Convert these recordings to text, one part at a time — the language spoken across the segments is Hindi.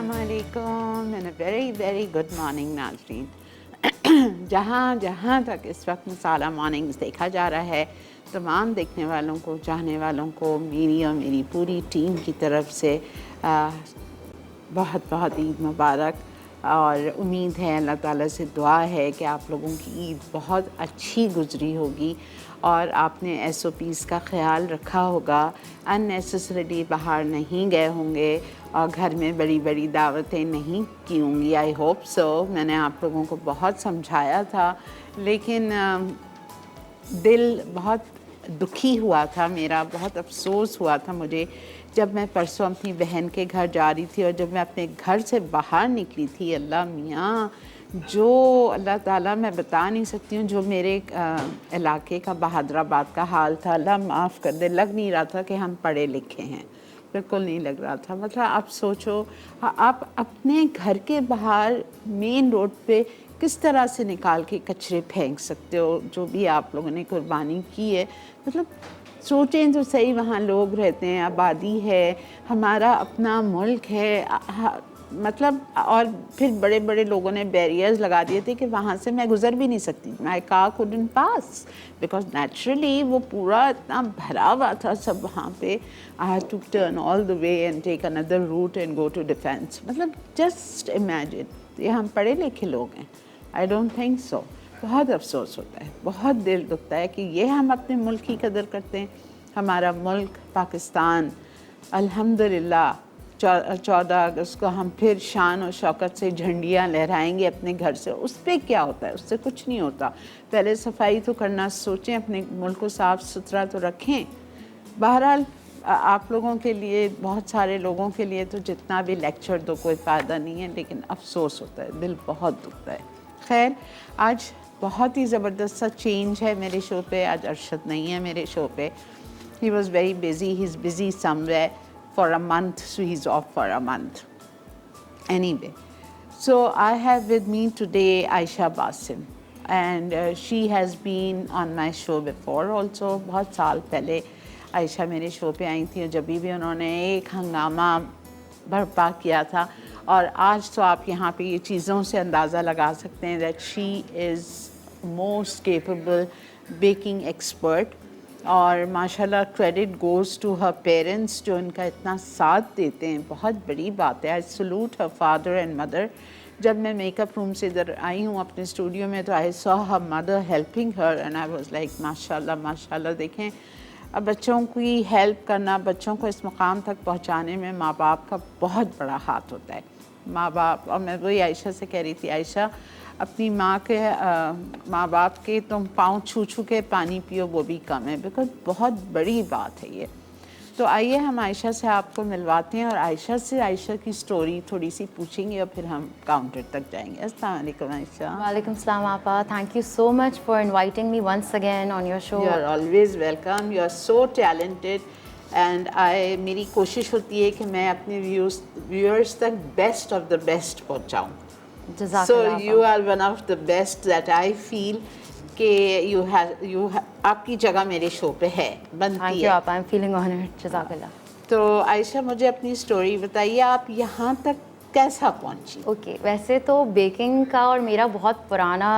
अस्सलामुअलैकुम and very very good morning नाज़रीन। जहाँ तक इस वक्त मसाला मॉर्निंग्स देखा जा रहा है, तमाम देखने वालों को, चाहने वालों को मेरी और मेरी पूरी टीम की तरफ से बहुत बहुत ईद मुबारक। और उम्मीद है, अल्लाह ताला से दुआ है कि आप लोगों की ईद बहुत अच्छी गुजरी होगी और आपने SOPs का ख्याल रखा होगा, अननेसेसरीली बाहर नहीं गए होंगे और घर में बड़ी बड़ी दावतें नहीं की होंगी। I hope so. मैंने आप लोगों को बहुत समझाया था, लेकिन दिल बहुत दुखी हुआ था, मेरा बहुत अफसोस हुआ था मुझे जब मैं परसों अपनी बहन के घर जा रही थी और जब मैं अपने घर से बाहर निकली थी। अल्लाह मियाँ, जो अल्लाह ताला, मैं बता नहीं सकती हूँ, जो मेरे इलाके का बहादुराबाद का हाल था, अल्लाह माफ़ कर दे, लग नहीं रहा था कि हम पढ़े लिखे हैं, बिल्कुल नहीं लग रहा था। मतलब आप सोचो, आप अपने घर के बाहर मेन रोड पे किस तरह से निकाल के कचरे फेंक सकते हो, जो भी आप लोगों ने कुर्बानी की है। मतलब सोचें तो सही, वहाँ लोग रहते हैं, आबादी है, हमारा अपना मुल्क है, मतलब। और फिर बड़े बड़े लोगों ने बैरियर्स लगा दिए थे कि वहाँ से मैं गुज़र भी नहीं सकती, my car couldn't pass because naturally वो पूरा इतना भरा हुआ था सब वहाँ पे। I had to turn all the way and take another route and go to defence. मतलब जस्ट इमेजिन, ये हम पढ़े लिखे लोग हैं? I don't think so. बहुत अफसोस होता है, बहुत दिल दुखता है कि ये हम अपने मुल्क की कदर करते हैं। हमारा मुल्क पाकिस्तान, अल्हम्दुलिल्लाह 14 अगस्त को हम फिर शान और शौकत से झंडियाँ लहराएंगे अपने घर से। उस पर क्या होता है? उससे कुछ नहीं होता। पहले सफाई तो करना सोचें, अपने मुल्क को साफ़ सुथरा तो रखें। बहरहाल आप लोगों के लिए, बहुत सारे लोगों के लिए तो जितना भी लेक्चर दो कोई फ़ायदा नहीं है, लेकिन अफसोस होता है, दिल बहुत दुखता है। खैर, आज बहुत ही ज़बरदस्त सा चेंज है मेरे शो पे। आज अरशद नहीं है मेरे शो पे। He was very busy, he is busy somewhere for a month, so he's off for a month. Anyway, so I have with me today Aisha Basim, and she has been on my show before also. बहुत साल पहले आयशा मेरे शो पे आई थी और जब भी उन्होंने एक हंगामा बर्पा किया था। और आज तो आप यहाँ पे ये चीज़ों से अंदाज़ा लगा सकते हैं that she is most capable baking expert। और माशाल्लाह credit goes to her parents जो इनका इतना साथ देते हैं, बहुत बड़ी बात है। I salute her father and mother. जब मैं मेकअप रूम से इधर आई हूँ अपने स्टूडियो में, तो I saw her mother helping her and I was like माशाल्लाह माशाल्लाह। देखें, अब बच्चों की हेल्प करना, बच्चों को इस मुकाम तक पहुँचाने में माँ बाप का बहुत बड़ा हाथ होता है। माँ बाप, और मैं वही आयशा से कह रही थी, आयशा अपनी माँ के माँ बाप के तुम पाँव छू छू के पानी पियो, वो भी कम है, बिकॉज बहुत बड़ी बात है ये। तो आइए हम आयशा से आपको मिलवाते हैं और आयशा से आयशा की स्टोरी थोड़ी सी पूछेंगे और फिर हम काउंटर तक जाएंगे। अस्सलाम वालेकुम आयशा। वालेकुम सलाम आपा। Thank you so much for inviting me once again on your show. You are always welcome, you are so talented and मेरी कोशिश होती है कि मैं अपने व्यूअर्स तक बेस्ट ऑफ द बेस्ट पहुँचाऊँ। So you are one of the best that I feel कि आपकी जगह मेरे शो पे है, बनती है। Thank you आपा, I'm feeling honored। जज़ाकल्लाह। तो आयशा, मुझे अपनी स्टोरी बताइए, आप यहाँ तक कैसा पहुँची? ओके, वैसे तो बेकिंग का और मेरा बहुत पुराना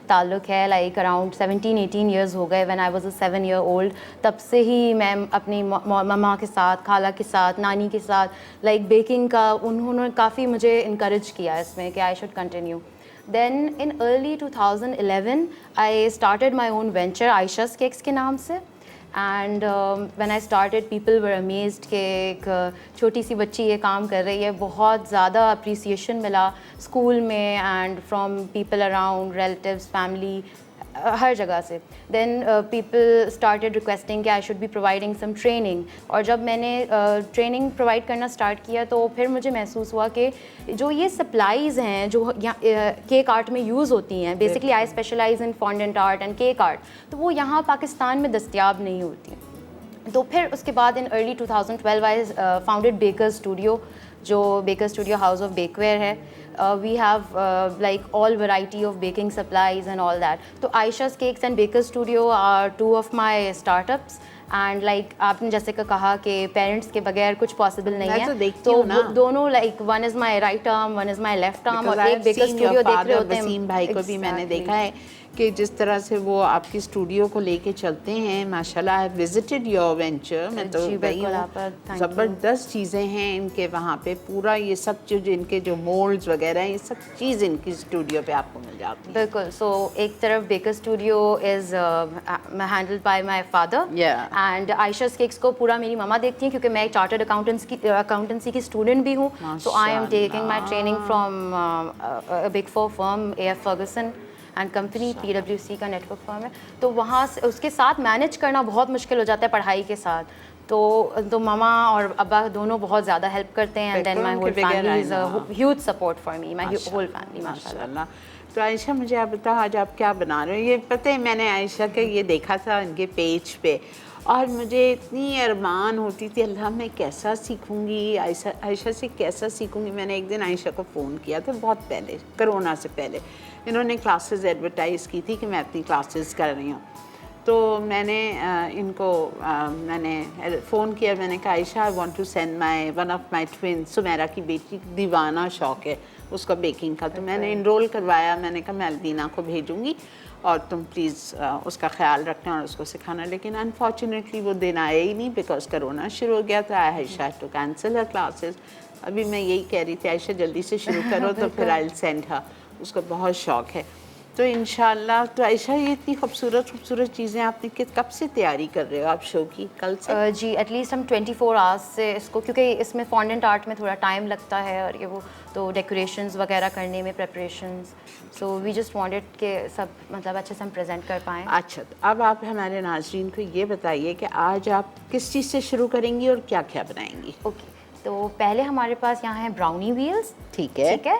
ताल्लुक़ है। लाइक अराउंड 17-18 ईयर्स हो गए। When I was a 7 year old, तब से ही मैं अपनी मम्मा के साथ, खाला के साथ, नानी के साथ लाइक बेकिंग का, उन्होंने काफ़ी मुझे इनकरेज किया इसमें कि I should continue. Then in early 2011 I started my own venture Aisha's Cakes के नाम से। And when I started, people were amazed कि एक छोटी सी बच्ची ये काम कर रही है। बहुत ज़्यादा अप्रिसिएशन मिला स्कूल में and from people around, relatives, family, हर जगह से। देन पीपल स्टार्टेड रिक्वेस्टिंग कि I should be providing some training. और जब मैंने ट्रेनिंग प्रोवाइड करना स्टार्ट किया तो फिर मुझे महसूस हुआ कि जो ये सप्लाईज़ हैं जो यहाँ केक आर्ट में यूज़ होती हैं, basically I specialise in fondant art and cake art, तो वो यहाँ पाकिस्तान में दस्तयाब नहीं होती हैं। तो फिर उसके बाद in early 2012 I founded baker studio, जो baker studio house of bakeware है. We have like all variety of baking supplies and all that. तो Ayesha's cakes and baker studio are two of my startups. And like आपने जैसे का कहा कि पेरेंट्स के बगैर कुछ पॉसिबल नहीं है, तो दोनों like one is my right arm, one is my left arm, और एक बेकर स्टूडियो देख रहे होते हैं. वसीम भाई को भी मैंने देखा है कि जिस तरह से वो आपकी स्टूडियो को लेके चलते हैं, माशाल्लाह. आई विजिटेड योर वेंचर, मैं तो गई हूँ. ज़बरदस्त चीज़ें हैं इनके वहाँ पे. पूरा ये सब चीज़, इनके जो मोल्ड्स वगैरह हैं, ये सब चीज़ इनकी स्टूडियो पे आपको मिल जाती है. बिल्कुल. सो एक तरफ baker studio is handled by my father, and Ayesha's cakes को पूरा मेरी ममा देखती हैं, क्योंकि मैं एक चार्टर्ड अकाउंटेंसी की स्टूडेंट भी हूँ. So I am taking my training from big 4 firm AF Ferguson and company, PwC का नेटवर्क फर्म है. तो वहाँ से उसके साथ मैनेज करना बहुत मुश्किल हो जाता है पढ़ाई के साथ. तो मामा और अब्बा दोनों बहुत ज़्यादा हेल्प करते हैं. And then my whole family is a huge support for me, my whole family माशाल्लाह. तो आयशा, मुझे आप बताओ आज आप क्या बना रहे हो? ये पता है, मैंने आयशा के ये देखा था इनके पेज पे, और मुझे इतनी अरमान होती थी, अल्लाह मैं कैसा सीखूंगी, आयशा से कैसा सीखूंगी. मैंने एक दिन आयशा को फ़ोन किया था, बहुत पहले, कोरोना से पहले. इन्होंने क्लासेस एडवर्टाइज़ की थी कि मैं अपनी क्लासेस कर रही हूँ. तो मैंने इनको मैंने फ़ोन किया. मैंने कहा Ayesha, I want to send one of my twins, Sumera की बेटी, दीवाना शौक़ है उसका बेकिंग का. तो मैंने इनरोल करवाया. मैंने कहा मैं अल्दीना को भेजूँगी और तुम प्लीज़ उसका ख्याल रखना और उसको सिखाना. लेकिन अनफॉर्चुनेटली वो दिन आया ही नहीं, बिकॉज कोरोना शुरू हो गया था. Ayesha to cancel her classes. अभी मैं यही कह रही थी, आयशा जल्दी से शुरू करो तो फिर आई विल सेंड हर. उसको बहुत शौक़ है. तो इंशाल्लाह. तो आयशा, ये इतनी खूबसूरत चीज़ें आपने कब से तैयारी कर रहे हो आप शो की? कल से? जी, एटलीस्ट हम 24 आवर्स से इसको, क्योंकि इसमें फॉन्डेंट आर्ट में थोड़ा टाइम लगता है और ये वो, तो डेकोरेशंस वगैरह करने में, preparations. So we just wanted कि सब मतलब अच्छे से हम प्रेजेंट कर पाएँ. अच्छा, तो अब आप हमारे नाज़रीन को ये बताइए कि आज आप किस चीज़ से शुरू करेंगी और क्या क्या बनाएंगी? ओके, तो पहले हमारे पास यहाँ है ब्राउनी व्हील्स. ठीक है.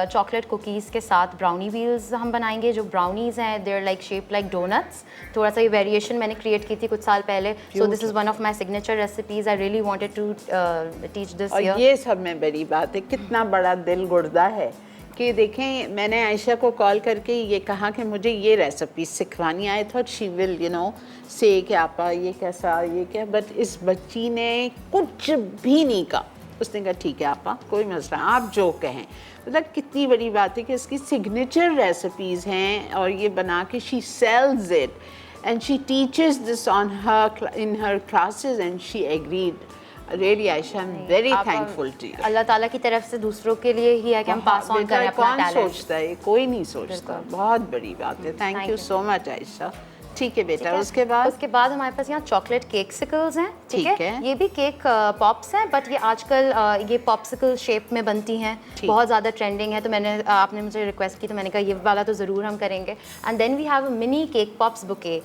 चॉकलेट कुकीज़ के साथ ब्राउनी व्हील्स हम बनाएंगे. जो ब्राउनीज़ हैं, they're like shape like donuts. थोड़ा सा ये वेरिएशन मैंने क्रिएट की थी कुछ साल पहले. So this is one of my signature recipes. I really wanted to teach this. और ये सब में बड़ी बात है, कितना बड़ा दिल गुर्दा है कि देखें, मैंने आयशा को कॉल करके ये कहा कि मुझे ये रेसिपी सिखवानी. I thought she will say कि आपा ये कैसा, ये क्या. बट इस बच्ची ने कुछ भी नहीं कहा. उसने कहा ठीक है आपा, कोई मसला, आप जो कहें. मतलब कितनी बड़ी बात है कि इसकी सिग्नेचर रेसिपीज़ हैं और ये बना के she sales it and she teaches this in her classes and she agreed. Really, Aisha, I'm very thankful to you. अल्लाह ताला की तरफ से दूसरों के लिए ही है कि हम पास ऑन करें अपना टैलेंट. कौन सोचता है? कोई नहीं सोचता. बहुत बड़ी बात है. Thank you so much Ayesha. ठीक है बेटा. उसके बाद हमारे पास यहाँ चॉकलेट केकसिकल्स हैं. ठीक है. ये भी केक पॉप्स हैं, बट ये आजकल ये पॉप्सिकल शेप में बनती हैं. बहुत ज़्यादा ट्रेंडिंग है. तो आपने मुझे रिक्वेस्ट की, तो मैंने कहा ये वाला तो ज़रूर हम करेंगे. And then we have a mini cake pops bouquet.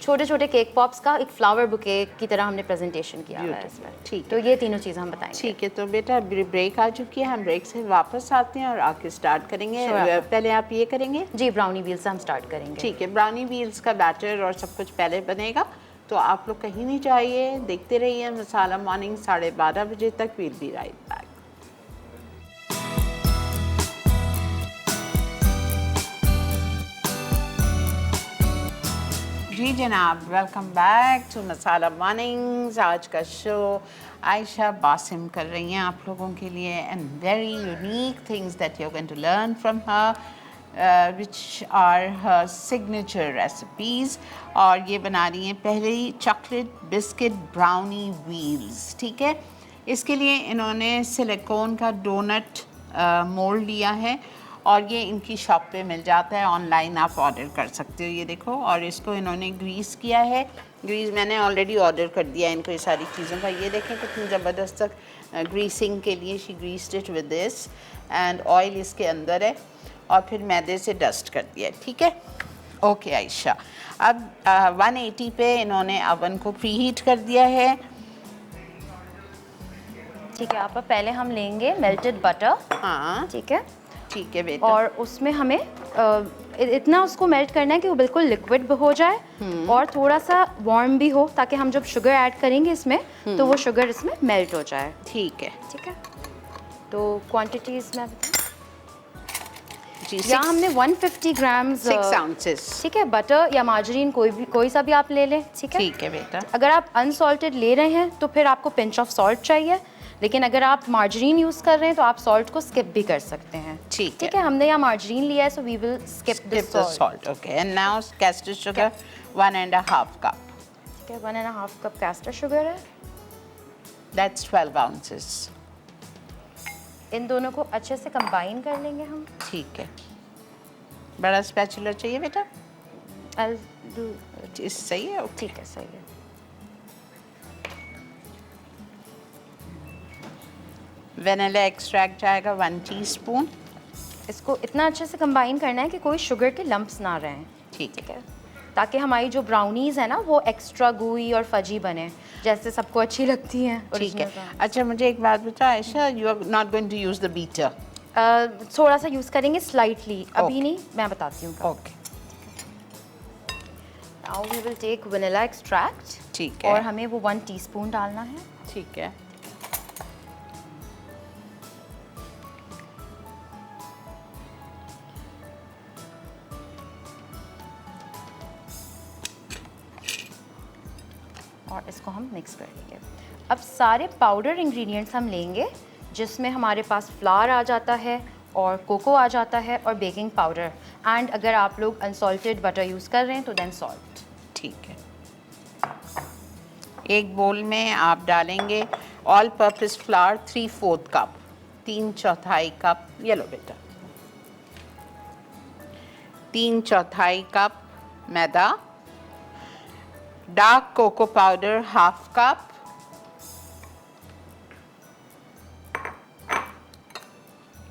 छोटे छोटे केक पॉप्स का एक फ्लावर बुके की तरह हमने प्रेजेंटेशन किया है इसमें. ठीक. तो ये तीनों चीज़ें हम बताएंगे. ठीक है. तो बेटा ब्रेक आ चुकी है, हम ब्रेक से वापस आते हैं और आके स्टार्ट करेंगे. पहले आप ये करेंगे? जी, ब्राउनी व्हील्स से हम स्टार्ट करेंगे. ठीक है. ब्राउनी व्हील्स का बैटर और सब कुछ पहले बनेगा, तो आप लोग कहीं नहीं जाइए, देखते रहिए मसाला मॉर्निंग 12:30 बजे तक. Will be right back. जी जनाब, welcome back to Masala Mornings. आज का शो आयशा बासिम कर रही हैं आप लोगों के लिए, and very unique things that you are going to learn from her, which are her signature recipes. और ये बना रही हैं पहले ही चॉकलेट बिस्किट ब्राउनी व्हील्स. ठीक है. इसके लिए इन्होंने सिलिकॉन का डोनट मोल्ड लिया है और ये इनकी शॉप पे मिल जाता है. ऑनलाइन आप ऑर्डर कर सकते हो. ये देखो. और इसको इन्होंने ग्रीस किया है. ग्रीस मैंने ऑलरेडी ऑर्डर कर दिया इनको ये सारी चीज़ों का. ये देखें कितनी ज़बरदस्त ग्रीसिंग के लिए she greased it with this, and oil इसके अंदर है, और फिर मैदे से डस्ट कर दिया. ठीक है. ओके आयशा. अब 180 पे इन्होंने अवन को प्री हीट कर दिया है. ठीक है. आप पहले हम लेंगे मेल्टेड बटर. हाँ ठीक है. ठीक है बेटा. और उसमें हमें इतना उसको मेल्ट करना है कि वो बिल्कुल लिक्विड हो जाए और थोड़ा सा वार्म भी हो, ताकि हम जब शुगर ऐड करेंगे इसमें तो वो शुगर इसमें मेल्ट हो जाए। ठीक है। ठीक है, तो क्वांटिटीज़ मैं बताऊँ, जी, यहाँ हमने 150 ग्राम्स 6 ounces। ठीक है, बटर या मार्जरीन कोई सा भी आप ले लें। ठीक है, ठीक है बेटा। अगर आप अनसॉल्टेड ले रहे हैं तो फिर आपको पिंच ऑफ सॉल्ट चाहिए, लेकिन अगर आप मार्जरीन यूज़ कर रहे हैं तो आप सॉल्ट को स्किप भी कर सकते हैं। ठीक है, हमने यहाँ मार्जरीन लिया है, so we will skip the salt. Okay, and now caster sugar 1.5 cup। ठीक है, 1.5 कप कैस्टर शुगर है। That's 12 ounces। इन दोनों को अच्छे से कंबाइन कर लेंगे हम। ठीक है, बड़ा स्पैचुला चाहिए बेटा? I'll do सही है। ठीक है, सही है। वेनिला एक्सट्रैक्ट जाएगा 1 टीस्पून। इसको इतना अच्छे से कंबाइन करना है कि कोई शुगर के लम्प्स ना रहें। ठीक है, ताकि हमारी जो ब्राउनीज है ना वो एक्स्ट्रा गूई और फजी बने, जैसे सबको अच्छी लगती हैं। ठीक है। अच्छा मुझे एक बात बता Ayesha, you are not going to use the beater? थोड़ा सा यूज़ करेंगे स्लाइटली, अभी नहीं, मैं बताती हूँ। Okay, now we will take vanilla extract. ठीक है। और हमें वो 1 टीस्पून डालना है। ठीक है। और इसको हम मिक्स कर लेंगे। अब सारे पाउडर इंग्रेडिएंट्स हम लेंगे, जिसमें हमारे पास फ्लावर आ जाता है और कोको आ जाता है और बेकिंग पाउडर, एंड अगर आप लोग अनसॉल्टेड बटर यूज़ कर रहे हैं तो देन सॉल्ट। ठीक है। एक बोल में आप डालेंगे all purpose flour 3/4 cup, 3/4 cup. ये लो बेटा, 3/4 कप मैदा, dark cocoa powder 1/2 cup,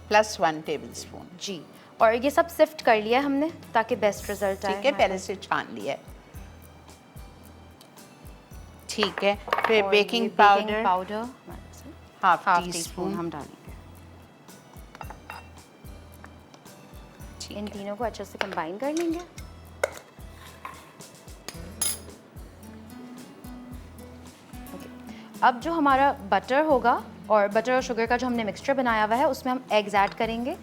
plus 1 tablespoon. जी, और ये सब सिफ्ट कर लिया हमने ताकि बेस्ट रिजल्ट आए। ठीक है, पहले से छान लिया है। ठीक है, फिर बेकिंग पाउडर 1/2 टीस्पून हम डालेंगे। इन तीनों को अच्छे से कंबाइन कर लेंगे। अब जो हमारा बटर होगा और बटर और शुगर का जो हमने मिक्सचर बनाया हुआ है उसमें हम एग्स ऐड करेंगे।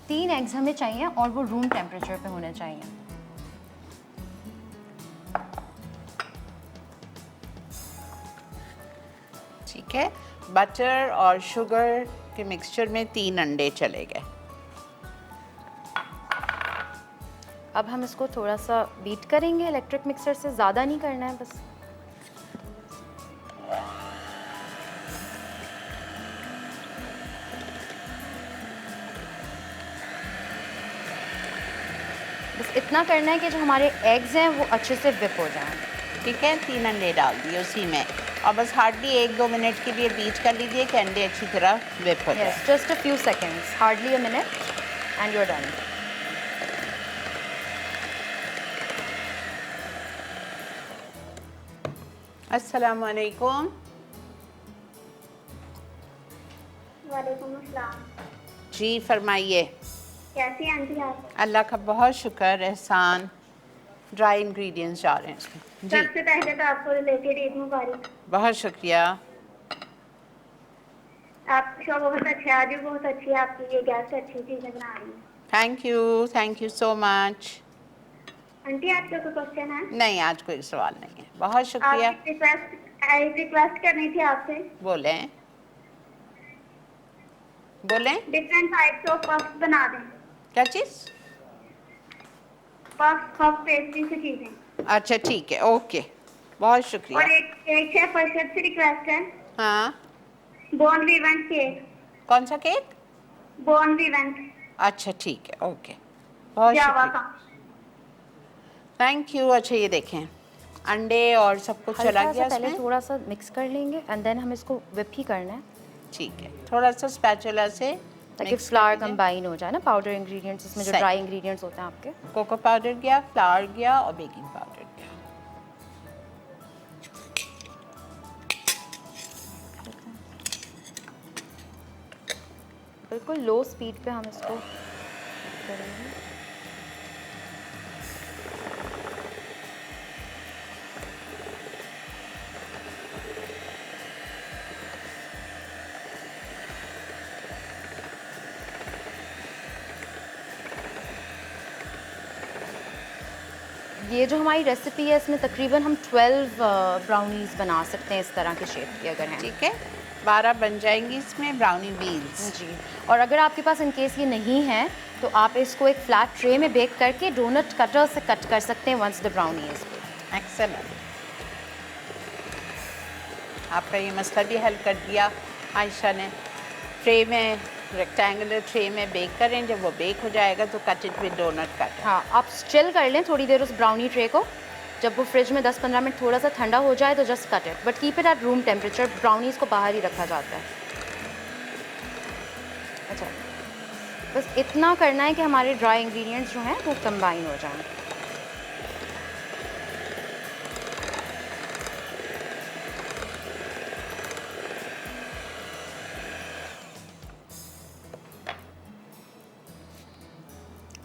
3 एग्स हमें चाहिए और वो रूम टेम्परेचर पे होने चाहिए। ठीक है, बटर और शुगर के मिक्सचर में 3 अंडे चले गए। अब हम इसको थोड़ा सा बीट करेंगे इलेक्ट्रिक मिक्सर से, ज़्यादा नहीं करना है बस। बस इतना करना है कि जो हमारे एग्स हैं वो अच्छे से विप हो जाएं। ठीक है, 3 अंडे डाल दिए उसी में और बस हार्डली 1-2 मिनट के लिए बीट कर लीजिए कि अंडे अच्छी तरह विप हो जाए। Just a few seconds, hardly a minute and you are done. अस्सलाम वालेकुम। वालेकुम अस्सलाम। जी फरमाइए। कैसी हैं आंटी आप? अल्लाह का बहुत शुक्र, एहसान। ड्राई इंग्रेडिएंट्स जा रहे हैं इसमें। जी सबसे पहले तो आपको रिलेटेड ईद मुबारक। बहुत शुक्रिया। आपकी शो बहुत अच्छा है, आज भी बहुत अच्छी है, आपकी ये गैस अच्छी चीज़ें बना रही हैं। Thank you so much. Aunty आपका कोई क्वेश्चन है? नहीं, आज कोई सवाल नहीं है। बहुत शुक्रिया। एक रिक्वेस्ट करनी थी आपसे। बोलें बोलें। डिफरेंट टाइप्स ऑफ पफ्स बना दें। क्या चीज़? पफ पेस्ट्री से चीज़ें। अच्छा ठीक है, ओके, बहुत शुक्रिया। और एक शेफ अर्शद से रिक्वेस्ट है। हाँ, बोर्न विवेंट केक। कौन सा केक? बोर्न विवेंट। अच्छा ठीक है, ओके, बहुत जावा शुक्रिया। का। Thank you. अच्छा ये देखें, अंडे और सब कुछ चला गया पहले इसमें। थोड़ा सा मिक्स कर लेंगे एंड देन हम इसको विप ही करना है ठीक है, थोड़ा सा स्पैचुला से ताकि mix फ्लावर कर लीजिए। कंबाइन हो जाए ना, पाउडर इंग्रेडिएंट्स इसमें जो सही। ड्राई इंग्रेडिएंट्स होते हैं आपके। कोको पाउडर गया, फ्लावर गया और बेकिंग पाउडर गया। बिल्कुल लो स्पीड पे हम इसको करेंगे। ये जो हमारी रेसिपी है इसमें तकरीबन हम 12 ब्राउनीज़ बना सकते हैं इस तरह के शेप की अगर हैं। ठीक है, 12 बन जाएंगी इसमें ब्राउनी व्हील्स। जी, और अगर आपके पास इन केस ये नहीं है तो आप इसको एक फ्लैट ट्रे में बेक करके डोनट कटर से कट कर सकते हैं once the brownie is bake. Excellent, आपका ये मसला भी हल कर दिया आयशा ने। ट्रे में, रेक्टेंगुलर ट्रे में बेक करें, जब वो बेक हो जाएगा तो cut it with donut cut. हाँ, आप चिल कर लें थोड़ी देर उस ब्राउनी ट्रे को, जब वो फ्रिज में 10-15 मिनट थोड़ा सा ठंडा हो जाए तो just cut it, but keep it at room temperature. Brownies को बाहर ही रखा जाता है। अच्छा, बस इतना करना है कि हमारे ड्राई इंग्रेडिएंट्स जो हैं वो कंबाइन हो जाएं।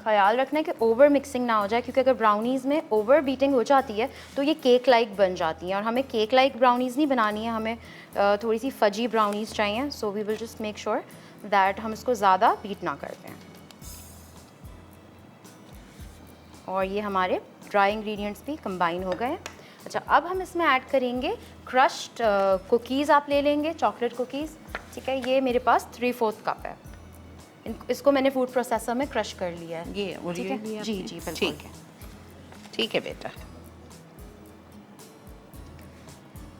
ख्याल रखना है कि ओवर मिक्सिंग ना हो जाए, क्योंकि अगर ब्राउनीज़ में ओवर बीटिंग हो जाती है तो ये केक लाइक बन जाती हैं, और हमें केक लाइक ब्राउनीज़ नहीं बनानी है, हमें थोड़ी सी फजी ब्राउनीज़ चाहिए। So we will just make sure that हम इसको ज़्यादा बीट ना करते हैं। और ये हमारे ड्राई इंग्रेडिएंट्स भी कंबाइन हो गए हैं। अच्छा, अब हम इसमें ऐड करेंगे क्रश्ड कुकीज़। आप ले लेंगे चॉकलेट कुकीज़, ठीक है। ये मेरे पास 3/4 कप है। इसको मैंने फूड प्रोसेसर में क्रश कर लिया है। ये ठीक है, जी जी बिल्कुल ठीक है, ठीक है बेटा।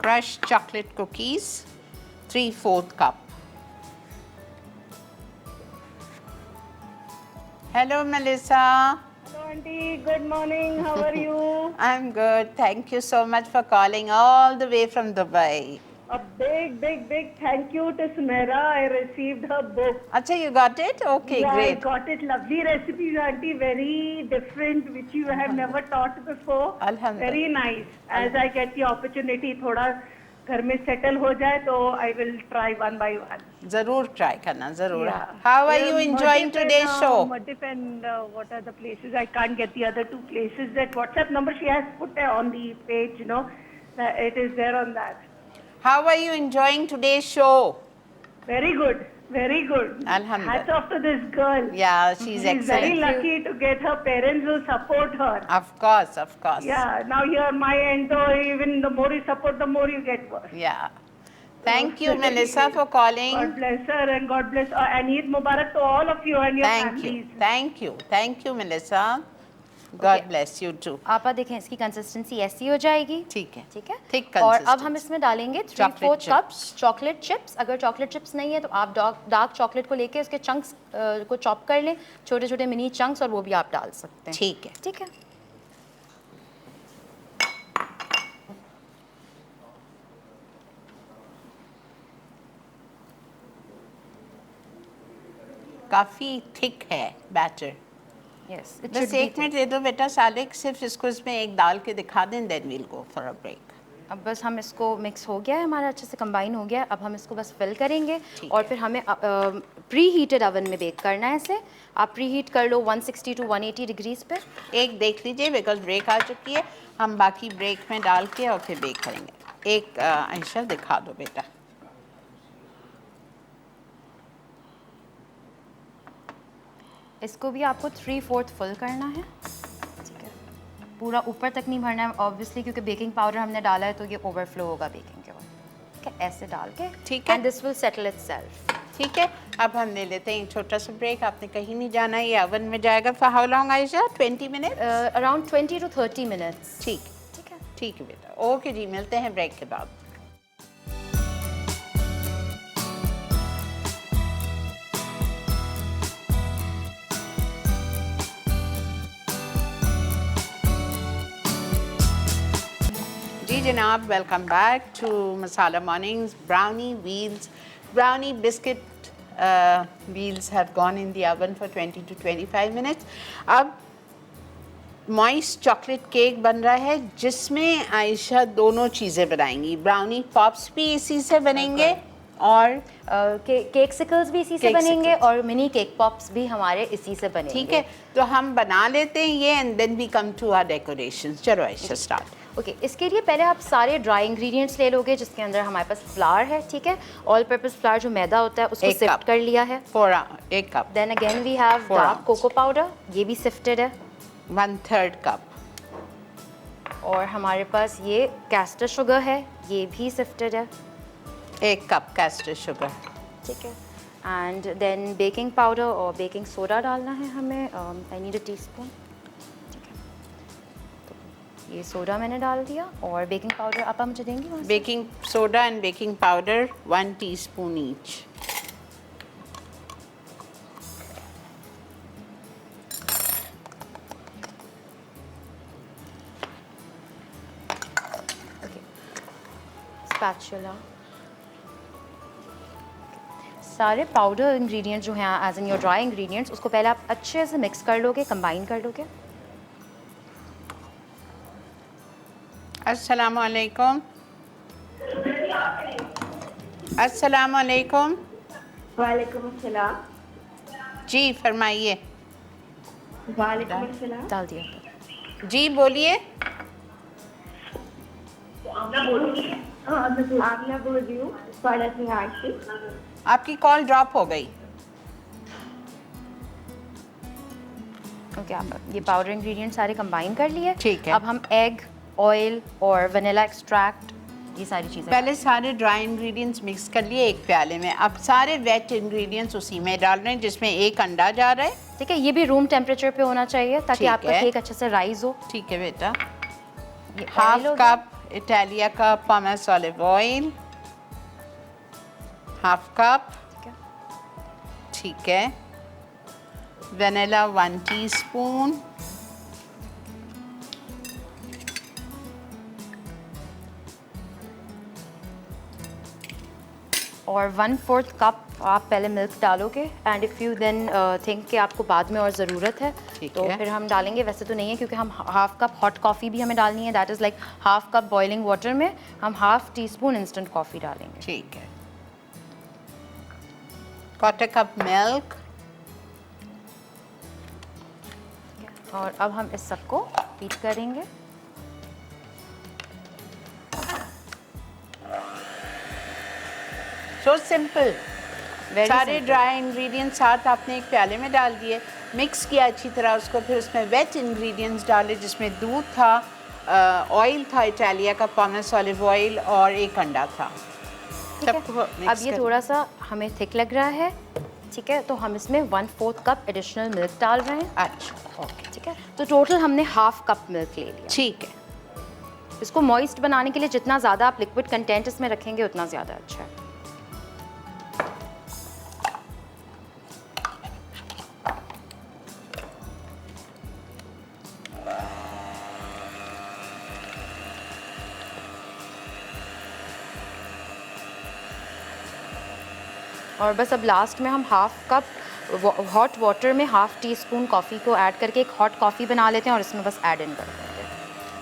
Crush chocolate cookies 3/4 cup. Hello Melissa. Hello auntie, good morning. How are you? I'm good. Thank you so much for calling all the way from Dubai. A big thank you to Sumaira. I received her book. Acha, you got it? Okay, Yeah, great. I got it. Lovely recipes, auntie. Very different, which you have never taught before. Alhamdulillah. Very nice. As I get the opportunity, थोड़ा घर में settle हो जाए तो I will try one by one. ज़रूर try करना, ज़रूर। Yeah. How are you enjoying today's show? Muddif and what are the places? I can't get the other two places. That WhatsApp number she has put on the page, you know, it is there on that. How are you enjoying today's show? Very good, very good. Alhamdulillah. Hats off to this girl. Yeah, she's She's very excellent. lucky to get her parents who support her. Of course, of course. Yeah, now here my end, though, even the more you support, the more you get worse. Yeah. Thank you, Melissa, for calling. God bless her and God bless and Eid Mubarak to all of you and your Thank families. you, thank you, thank you, Melissa. God bless you too. आप देखें इसकी कंसिस्टेंसी ऐसी हो जाएगी। ठीक है, ठीक है। Thick और अब consistency. हम इसमें डालेंगे 3/4 Chocolate कप्स चॉकलेट चिप्स। अगर चॉकलेट चिप्स नहीं है तो आप डार्क चॉकलेट को लेके उसके चंक्स को चॉप कर लें, छोटे छोटे मिनी चंक्स, और वो भी आप डाल सकते हैं। ठीक है। ठीक है। काफ़ी थिक है बैटर। यस, बस 1 मिनट दे दो बेटा सालिक, सिर्फ इसको इसमें एक डाल के दिखा दें, then we'll go for a break. अब बस हम इसको मिक्स हो गया है हमारा, अच्छे से कंबाइन हो गया है। अब हम इसको बस फिल करेंगे और फिर हमें प्री हीटेड ओवन में बेक करना है इसे। आप प्री हीट कर लो 160 to 180 डिग्रीज पे। एक देख लीजिए, बिकॉज ब्रेक आ चुकी है, हम बाकी ब्रेक में डाल के और फिर बेक करेंगे। एक आयशा दिखा दो बेटा। इसको भी आपको 3/4 फुल करना है। ठीक है, पूरा ऊपर तक नहीं भरना है ऑब्वियसली, क्योंकि बेकिंग पाउडर हमने डाला है तो ये ओवरफ्लो होगा बेकिंग के बाद। ठीक है, ऐसे डाल के। ठीक है, and this will settle itself. ठीक है, अब हम ले लेते हैं एक छोटा सा ब्रेक। आपने कहीं नहीं जाना, ये ओवन में जाएगा for how long Ayesha? 20 minute? Around 20 to 30 minutes. ठीक, ठीक है, ठीक है बेटा। ओके जी, मिलते हैं ब्रेक के बाद। जी जनाब, welcome back to Masala mornings. Brownie wheels, brownie biscuit wheels have gone in the oven for 20 to 25 minutes. अब मॉइस्ट चॉकलेट केक बन रहा है, जिसमें आयशा दोनों चीज़ें बनाएंगी। ब्राउनी पॉप्स भी इसी से बनेंगे और केक सिकल्स भी इसी से बनेंगे और मिनी केक पॉप्स भी हमारे इसी से बनेंगे। ठीक है, तो हम बना लेते हैं ये and then we come to our decorations. चलो आयशा स्टार्ट। ओके, इसके लिए पहले आप सारे ड्राई इंग्रेडिएंट्स ले लोगे, जिसके अंदर हमारे पास फ्लावर है। ठीक है, ऑल पर्पस फ्लावर जो मैदा होता है उसको सिफ्ट कर लिया है। 1 cup. Then again we have dark cocoa powder, ये भी सिफ्टेड है। 1/3 कप। और हमारे पास ये कैस्टर शुगर है, ये भी सिफ्टेड है। 1 कप कैस्टर शुगर। ठीक है। एंड देन बेकिंग पाउडर और बेकिंग सोडा डालना है हमें। I need a teaspoon. ठीक है, तो ये सोडा मैंने डाल दिया और बेकिंग पाउडर आप मुझे देंगी वहाँ से? Baking soda and baking powder 1 teaspoon each. Spatula. सारे पाउडर इंग्रेडिएंट जो हैं as in your dry ingredients, उसको पहले आप अच्छे से मिक्स कर लोगे, कंबाइन कर लोगे। अस्सलाम वालेकुम। अस्सलाम वालेकुम। वालेकुम अस्सलाम। जी फरमाइए। वालेकुम अस्सलाम। डाल दिया। जी बोलिए। आमिना बोल रही हूँ, स्वागत है आशी। आपकी कॉल ड्रॉप हो गई। ओके, आप ये पाउडर इंग्रेडिएंट सारे कंबाइन कर लिए। ठीक है। अब हम एग, ऑयल और वनीला एक्सट्रैक्ट, ये सारी चीज़ें पहले सारे ड्राई इंग्रेडिएंट्स मिक्स कर लिए एक प्याले में। अब सारे वेट इंग्रेडिएंट्स उसी में डाल रहे हैं, जिसमें 1 अंडा जा रहा है। ठीक है, ये भी रूम टेम्परेचर पे होना चाहिए ताकि ठीक आपका है। केक अच्छे से राइज हो। ठीक है बेटा। ये हाफ oil हो गया। कप इटालिया का pomace olive oil, half cup. ठीक है। ठीक है। Vanilla 1 teaspoon. और 1/4 कप आप पहले मिल्क डालोगे। And if you then think कि आपको बाद में और ज़रूरत है ठीक तो है। फिर हम डालेंगे। वैसे तो नहीं है क्योंकि हम हाफ कप हॉट कॉफ़ी भी हमें डालनी है। That is like half cup boiling water में हम हाफ टीस्पून इंस्टेंट कॉफ़ी डालेंगे। ठीक है। 1/4 कप मिल्क। और अब हम इस सबको बीट करेंगे। So simple. Very सारे simple. ड्राई इंग्रेडिएंट्स साथ आपने एक प्याले में डाल दिए, मिक्स किया अच्छी तरह उसको। फिर उसमें वेट इंग्रेडिएंट्स डाले, जिसमें दूध था, ऑयल था इटालिया का पॉमेस ऑलिव ऑयल, और 1 अंडा था। ठीक है। सबको mix अब ये कर- थोड़ा सा हमें थिक लग रहा है। ठीक है, तो हम इसमें 1/4 कप एडिशनल मिल्क डाल रहे हैं। अच्छा ओके। ठीक है, तो टोटल हमने हाफ कप मिल्क ले लिया। ठीक है। इसको मॉइस्ट बनाने के लिए जितना ज़्यादा आप लिक्विड कंटेंट इसमें रखेंगे उतना ज़्यादा अच्छा है। और बस अब लास्ट में हम हाफ कप हॉट वाटर में हाफ टी स्पून कॉफ़ी को ऐड करके एक हॉट कॉफ़ी बना लेते हैं और इसमें बस ऐड इन कर देंगे।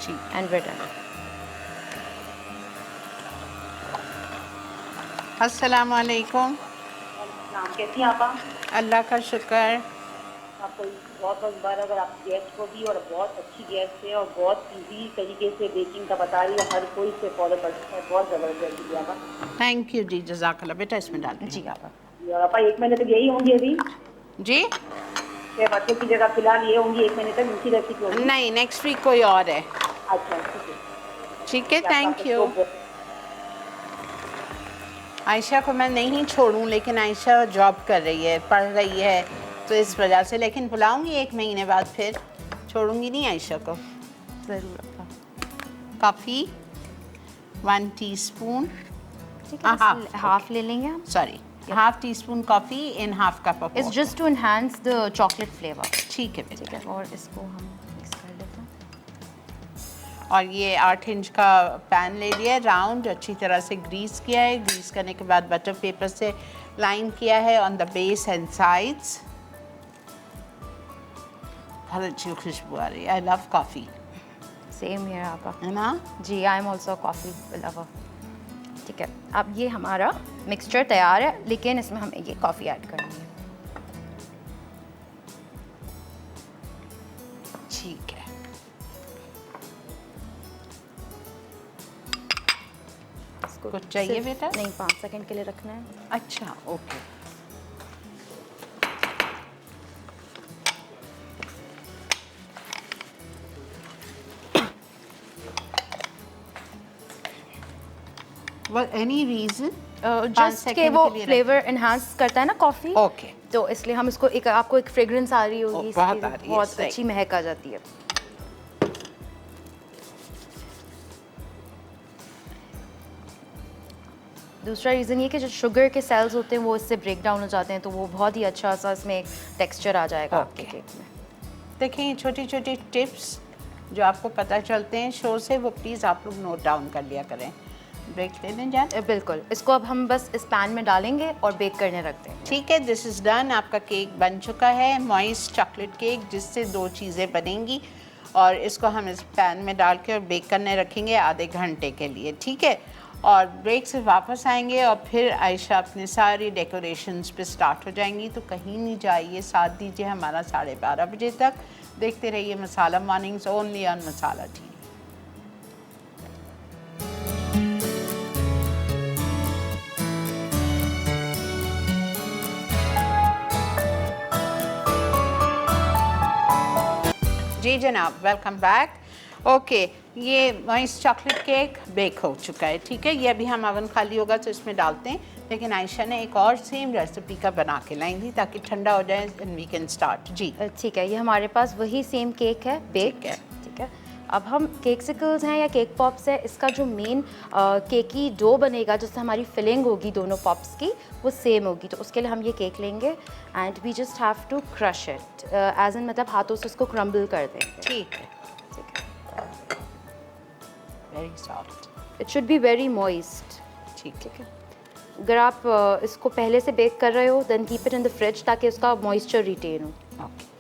ठीक। And wet done. अस्सलाम वालेकुम। कैसी हैं आप? अल्लाह का शुक्र। आपको बहुत बहुत मुबारक। अगर आप गेस्ट को भी, और बहुत अच्छी गेस्ट है और बहुत इजी तरीके से बेकिंग का बता रही है, हर कोई इसे फॉलो कर सकता है। बहुत ज़बरदस्त दीदी आप। थैंक यू जी, जज़ाकल्लाह। बेटा इसमें डाल दीजिए। जी आप और आपा 1 महीने तक यही होंगी अभी? जी छह बच्चों की जगह फिलहाल ये होंगी 1 महीने तक, इसी रेसिपी होगी? नहीं, नेक्स्ट वीक कोई और है। अच्छा ठीक है। ठीक है, थैंक यू। आयशा को मैं नहीं छोड़ूँ, लेकिन आयशा जॉब कर रही है, पढ़ रही है, तो इस वजह से। लेकिन बुलाऊंगी 1 महीने बाद, फिर छोड़ूंगी नहीं आयशा को। ज़रूर। Coffee 1 teaspoon. ठीक है, हाफ ले लेंगे हम। Sorry, half teaspoon coffee in half cup of it's just to enhance the chocolate flavour. ठीक है बेटा। ठीक है, और इसको हम मिक्स कर लेते हैं। और ये 8 इंच का पैन ले लिया है, राउंड, अच्छी तरह से ग्रीस किया है। ग्रीस करने के बाद बटर पेपर से लाइन किया है on the base and sides. बहुत अच्छी खुशबू आ रही है। I love coffee. Same here आपा। है ना? जी, I am also coffee lover. ठीक है, अब ये हमारा मिक्सचर तैयार है, लेकिन इसमें हमें ये कॉफ़ी ऐड करनी है। ठीक है। इसको कुछ चाहिए सिर्फ- बेटा? नहीं, 5 सेकंड के लिए रखना है। अच्छा ओके। Any reason? जस्ट के वो फ्लेवर एनहांस करता है ना कॉफ़ी, ओके, तो इसलिए हम इसको आपको एक फ्रेग्रेंस आ रही होगी, बहुत आ रही है, बहुत सही। अच्छी महक आ जाती है। दूसरा रीज़न ये कि जो शुगर के सेल्स होते हैं वो इससे ब्रेक डाउन हो जाते हैं, तो वो बहुत ही अच्छा सा इसमें एक टेक्सचर आ जाएगा आपके केक में। देखिए ये छोटी छोटी टिप्स जो आपको पता चलते हैं शो से, वो प्लीज़ आप लोग नोट डाउन कर लिया करें। ब्रेक ले लें जान। बिल्कुल, इसको अब हम बस इस पैन में डालेंगे और बेक करने रख देंगे। ठीक है, दिस इज़ डन। आपका केक बन चुका है, मॉइस्ट चॉकलेट केक, जिससे 2 चीज़ें बनेंगी। और इसको हम इस पैन में डाल के और बेक करने रखेंगे आधे घंटे के लिए, ठीक है। और ब्रेक से वापस आएंगे और फिर आयशा अपने सारी डेकोरेशंस पे स्टार्ट हो जाएंगी। तो कहीं नहीं जाइए, साथ दीजिए हमारा 12:30 बजे तक। देखते रहिए Masala Mornings only on Masala TV. जी जनाब, वेलकम बैक। ओके, ये मॉइस्ट चॉकलेट केक बेक हो चुका है, ठीक है। ये अभी हम ओवन खाली होगा तो इसमें डालते हैं, लेकिन आयशा ने एक और सेम रेसिपी का बना के लाई थी ताकि ठंडा हो जाए एंड वी कैन स्टार्ट। जी ठीक है, ये हमारे पास वही सेम केक है, बेक ठीक है। ठीक है। अब हम केकसिकल्स हैं या केक पॉप्स है, इसका जो मेन केकी डो बनेगा जिससे हमारी फिलिंग होगी दोनों पॉप्स की, वो सेम होगी। तो उसके लिए हम ये केक लेंगे and we just have to crush it, as in मतलब हाथों से उसको क्रम्बल कर देंगे। ठीक है, very soft, it should be very moist. ठीक है। अगर आप इसको पहले से बेक कर रहे हो then keep it in the fridge ताकि उसका मॉइस्चर रिटेन हो। ओके,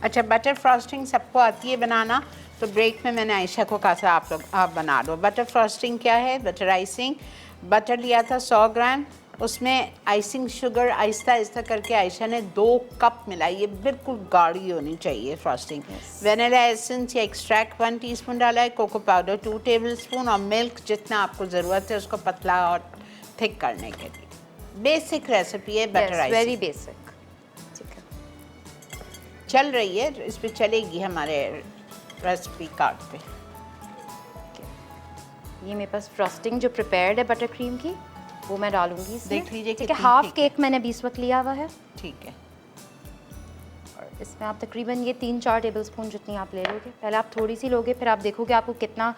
अच्छा, बटर फ्रॉस्टिंग सबको आती है बनाना, तो ब्रेक में मैंने आयशा को कहा था आप बना लो। बटर फ्रॉस्टिंग क्या है? Butter icing. बटर लिया था 100 ग्राम, उसमें आइसिंग शुगर आहिस्ता आहिस्ता करके आयशा ने 2 कप मिलाई। ये बिल्कुल गाढ़ी होनी चाहिए फ्रॉस्टिंग। वेनिला एसेंस या एक्सट्रैक्ट 1 टीस्पून डाला है, कोको पाउडर 2 टेबलस्पून और मिल्क जितना आपको ज़रूरत है उसको पतला और थिक करने के लिए। बेसिक रेसिपी है बटर आइसिंग, वेरी बेसिक। चल रही है, इस पे चलेगी हमारे रेसिपी कार्ड पे। ये मेरे पास फ्रॉस्टिंग जो प्रिपेयर्ड है बटर क्रीम की, वो मैं डालूंगी इसमें। देख लीजिए ठीक है, कितनी हाफ थिक केक मैंने 20 वक्त लिया हुआ है। ठीक है। और इसमें आप तकरीबन ये 3-4 टेबलस्पून जितनी आप ले लोगे। पहले आप थोड़ी सी लोगे, फिर आप देखोगे आपको कितना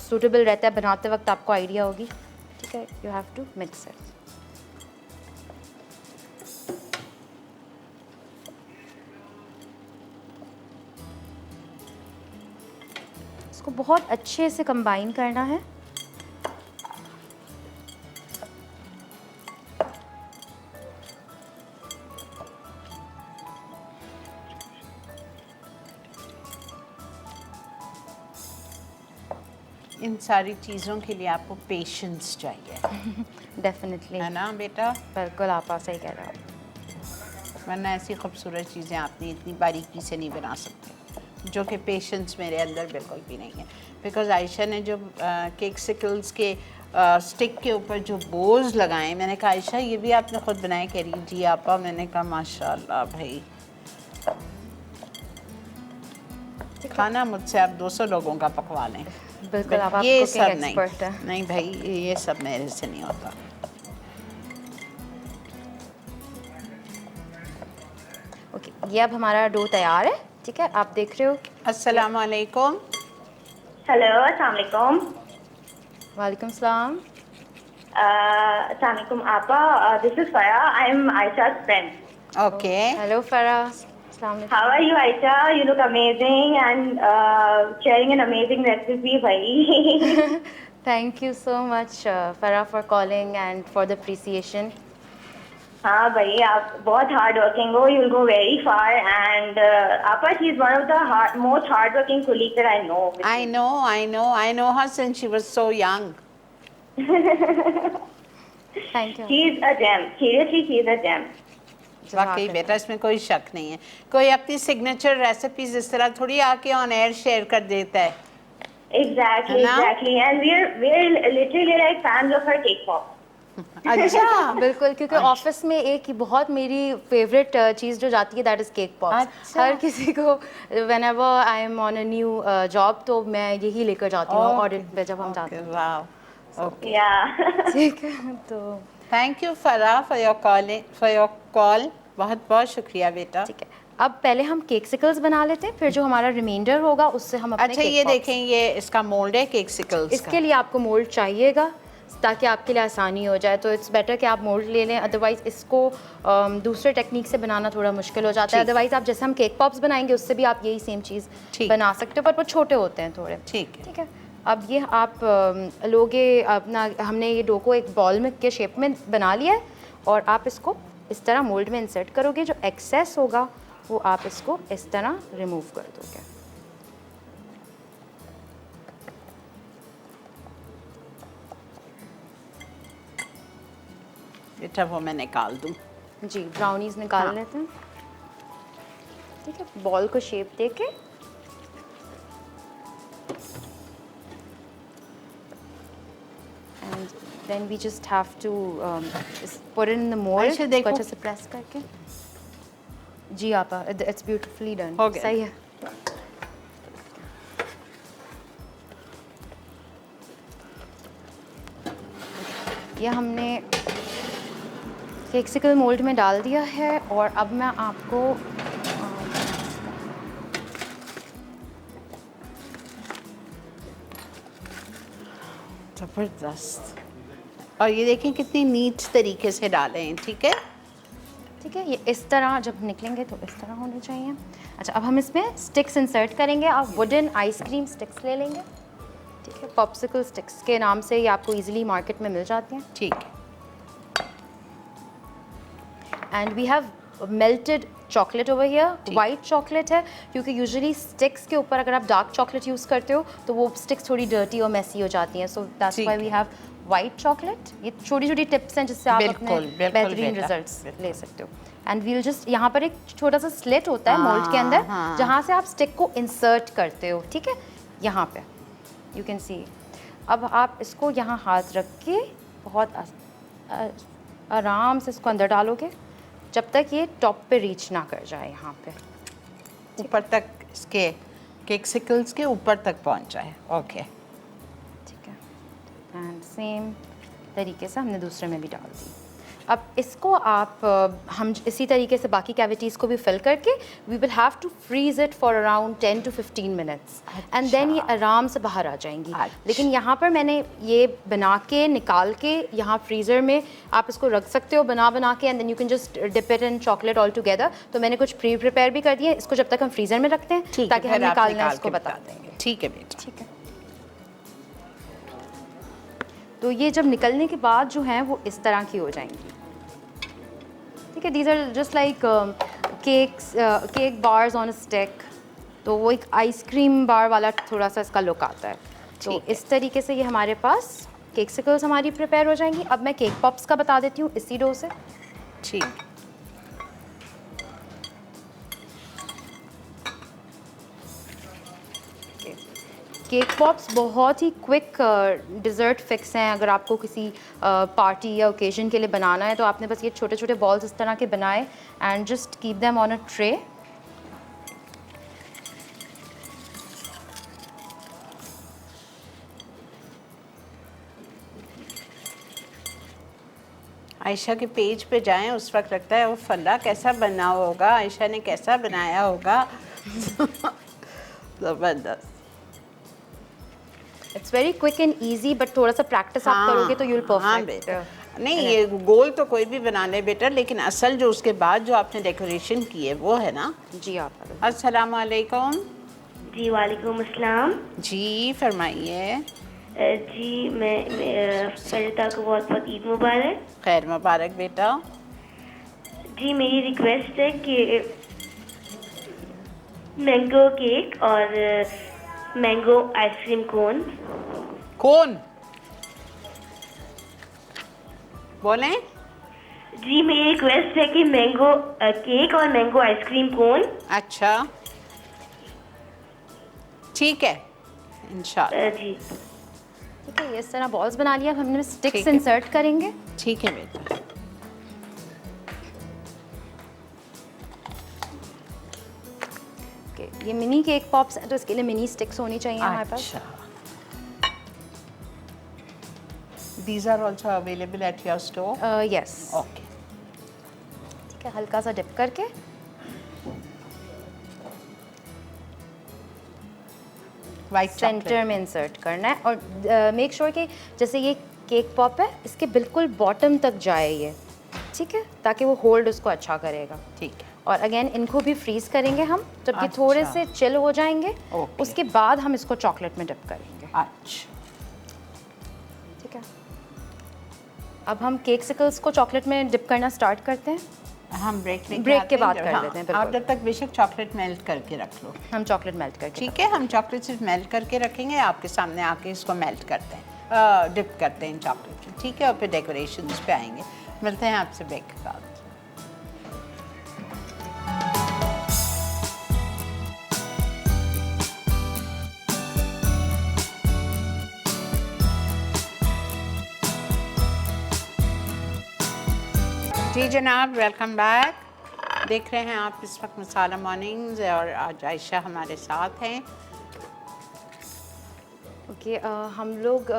सूटेबल रहता है, बनाते वक्त आपको आइडिया होगी। ठीक है, you have to mix it. इसको बहुत अच्छे से कंबाइन करना है। इन सारी चीज़ों के लिए आपको पेशेंस चाहिए। डेफिनेटली, है ना बेटा? बिल्कुल, आप सही कह रहे हो। वरना ऐसी खूबसूरत चीज़ें आपने इतनी बारीकी से नहीं बना सकते, जो कि पेशेंस मेरे अंदर बिल्कुल भी नहीं है। बिकॉज आयशा ने जो केक सिकल्स के स्टिक के ऊपर जो बोझ लगाए, मैंने कहा आयशा ये भी आपने ख़ुद बनाए? कह रही जी आपा। मैंने कहा माशाल्लाह भाई, खाना मुझसे आप 200 लोगों का पकवा लें। बिल्कुल, आप ये कुकिंग सब नहीं, एक्सपर्ट है। नहीं भाई, ये सब मेरे से नहीं होता। ओके, ये अब हमारा डो तैयार है। ठीक है, आप देख रहे हो। अस्सलाम वालेकुम। हेलो, अस्सलाम वालेकुम। वालेकुम सलाम। अस्सलाम वालेकुम आपा, this is Farah, I am Ayesha's friend। Okay, hello Farah, अस्सलाम वालेकुम। How are you, Aisha? You look amazing and sharing an amazing recipe, bhai. Thank you so much, Farah, for calling and for the appreciation. हाँ भाई, आप बहुत hard working हो. You'll go very far. And Appa, she is one of the most hardworking colleagues that I know. I know her since she was so young. Thank you. She is a gem. Seriously, she is a gem. वाकई बेटा, इसमें कोई शक नहीं है। कोई अपनी सिग्नेचर रेसिपीज इस तरह थोड़ी आके ऑन एयर शेयर कर देता है। Exactly, है ना? exactly. And we're literally like fans of her cake pop. अच्छा, बिल्कुल, क्योंकि ऑफिस में एक ही बहुत मेरी फेवरेट चीज़ जो जाती है दैट इज़ केक पॉप्स। अच्छा। हर किसी को when ever I am on a new job तो मैं यही लेकर जाती हूँ ऑडिट पे जब हम जाते हैं। वाह, ओके। Yeah. ठीक है, तो थैंक यू फरा फॉर योर कॉल। बहुत बहुत शुक्रिया बेटा। ठीक है, अब पहले हम केकसिकल्स बना लेते हैं, फिर जो हमारा रिमाइंडर होगा उससे हम अपने अच्छा, केक ये पॉप्स। देखें, ये इसका मोल्ड है केकसिकल्स का। इसके लिए आपको मोल्ड चाहिएगा ताकि आपके लिए आसानी हो जाए, तो इट्स बेटर कि आप मोल्ड ले लें, अदरवाइज़ इसको दूसरे टेक्निक से बनाना थोड़ा मुश्किल हो जाता है। ठीक। अदरवाइज़ आप जैसे हम केक पॉप्स बनाएंगे उससे भी आप यही सेम चीज़ ठीक। बना सकते हो, पर वो छोटे होते हैं थोड़े। ठीक है। ठीक है, अब ये आप लोगे अपना, हमने ये डो को एक बॉल में के शेप में बना लिया है और आप इसको इस तरह मोल्ड में इंसर्ट करोगे। जो एक्सेस होगा वो आप इसको इस तरह रिमूव कर दोगे। बेटा वो मैं निकाल दूँ। जी, ब्राउनीज निकाल लेते हैं। ठीक है, बॉल को शेप देके and then we just have to just put it in the mold। अच्छा, देखो। अच्छे से प्रेस करके। जी आपा, इट्स ब्यूटीफुली डन। हो गया। सही है। ये हमने केकसिकल मोल्ड में डाल दिया है और अब मैं आपको ज़बरदस्त। और ये देखें कितनी नीट तरीके से डाले हैं। ठीक है, ठीक है, ये इस तरह जब निकलेंगे तो इस तरह होने चाहिए। अच्छा, अब हम इसमें स्टिक्स इंसर्ट करेंगे। आप वुडन आइसक्रीम स्टिक्स ले लेंगे। ठीक है, पॉप्सिकल स्टिक्स के नाम से ये आपको इजीली मार्केट में मिल जाती हैं। ठीक है। And we have melted chocolate over here. White chocolate है क्योंकि यूजुअली स्टिक्स के ऊपर अगर आप डार्क चॉकलेट यूज़ करते हो तो वो स्टिक्स थोड़ी डर्टी और मेसी हो जाती हैं। So that's why we have white chocolate. ये छोटी छोटी टिप्स हैं जिससे आप अपने बेहतरीन रिजल्ट्स ले सकते हो। एंड वील जस्ट, यहाँ पर एक छोटा सा स्लिट होता है मोल्ड के अंदर जहाँ से आप स्टिक को इंसर्ट करते हो। ठीक है, यहाँ पे यू कैन सी। अब आप इसको यहाँ हाथ रख के बहुत आराम से इसको अंदर डालोगे जब तक ये टॉप पे रीच ना कर जाए, यहाँ पे ऊपर तक इसके केकसिकल्स के ऊपर तक पहुँच जाए। ओके, ठीक है। एंड सेम तरीके से हमने दूसरे में भी डाल दी। अब इसको आप हम इसी तरीके से बाकी कैविटीज़ को भी फिल करके we will have to freeze it for around 10 to 15 minutes and then ये आराम से बाहर आ जाएंगी। लेकिन यहाँ पर मैंने ये बना के निकाल के यहाँ फ्रीज़र में आप इसको रख सकते हो बना के and then you can just dip it in chocolate all together. तो मैंने कुछ प्रिपेयर भी कर दिए। इसको जब तक हम फ्रीज़र में रखते हैं ताकि हम निकालना इसको बता देंगे। ठीक है बेटा। ठीक है, तो ये जब निकलने के बाद जो हैं वो इस तरह की हो जाएंगी। ठीक है, these are just like cake bars on a stick. तो वो एक आइसक्रीम बार वाला थोड़ा सा इसका लुक आता है। तो इस तरीके से ये हमारे पास केकसिकल्स हमारी प्रिपेयर हो जाएंगी। अब मैं केक पॉप्स का बता देती हूँ इसी डो से। ठीक, केक पॉप्स बहुत ही क्विक डिज़र्ट फिक्स हैं। अगर आपको किसी पार्टी या ओकेजन के लिए बनाना है तो आपने बस ये छोटे छोटे बॉल्स इस तरह के बनाए and just keep them on a tray. Ayesha के पेज पे जाएं, उस वक्त लगता है वो फल्ला कैसा बना होगा, आयशा ने कैसा बनाया होगा। ज़बरदस्त। It's very quick and easy, but थोड़ा सा प्रैक्टिस आप करोगे तो यू विल परफेक्ट। बेटा, नहीं ये गोल तो कोई भी बना ले बेटा, लेकिन असल जो उसके बाद जो आपने डेकोरेशन की है वो है ना। जी आप अस्सलाम वालेकुम। जी वालेकुम अस्सलाम। जी फरमाइए। जी मैं सरिता को बहुत बहुत ईद मुबारक। खैर मुबारक बेटा। जी मेरी रिक्वेस्ट है कि मैंगो केक और मैंगो आइसक्रीम कोन। कौन बोलें। जी मेरी रिक्वेस्ट है कि मैंगो केक और मैंगो आइसक्रीम कोन। अच्छा ठीक है इंशाल्लाह। जी ठीक है, ये इस तरह बॉल्स बना लिया। अब हमने ठीक स्टिक्स है। इंसर्ट करेंगे। ठीक है बेटा। ओके, ये मिनी केक पॉप्स हैं तो इसके लिए मिनी स्टिक्स होनी चाहिए हमारे पास। अच्छा These are also available at your store? Yes. Okay. ठीक है, हल्का सा डिप करके White सेंटर chocolate. में इंसर्ट करना है और मेक श्योर कि जैसे ये केक पॉप है इसके बिल्कुल बॉटम तक जाए ये, ठीक है, ताकि वो होल्ड उसको अच्छा करेगा। ठीक है। और अगेन इनको भी फ्रीज करेंगे हम, जब ये अच्छा। थोड़े से चिल हो जाएंगे ओके। उसके बाद हम इसको चॉकलेट में डिप करेंगे। अच्छा ठीक है, अब हम केक सिकल्स को चॉकलेट में डिप करना स्टार्ट करते हैं। हम ब्रेक के बाद कर लेते हैं, आप बिल्कुल। जब तक बेशक चॉकलेट मेल्ट करके रख लो। हम चॉकलेट मेल्ट करके ठीक है, हम चॉकलेट सिर्फ मेल्ट करके रखेंगे, आपके सामने आके इसको मेल्ट करते हैं, डिप करते हैं चॉकलेट में। ठीक है, और फिर डेकोरेशंस पे आएंगे। मिलते हैं आपसे ब्रेक के बाद। जी जनाब, वेलकम बैक। देख रहे हैं आप इस वक्त मसाला मॉर्निंग्स और आज आयशा हमारे साथ हैं। ओके, हम लोग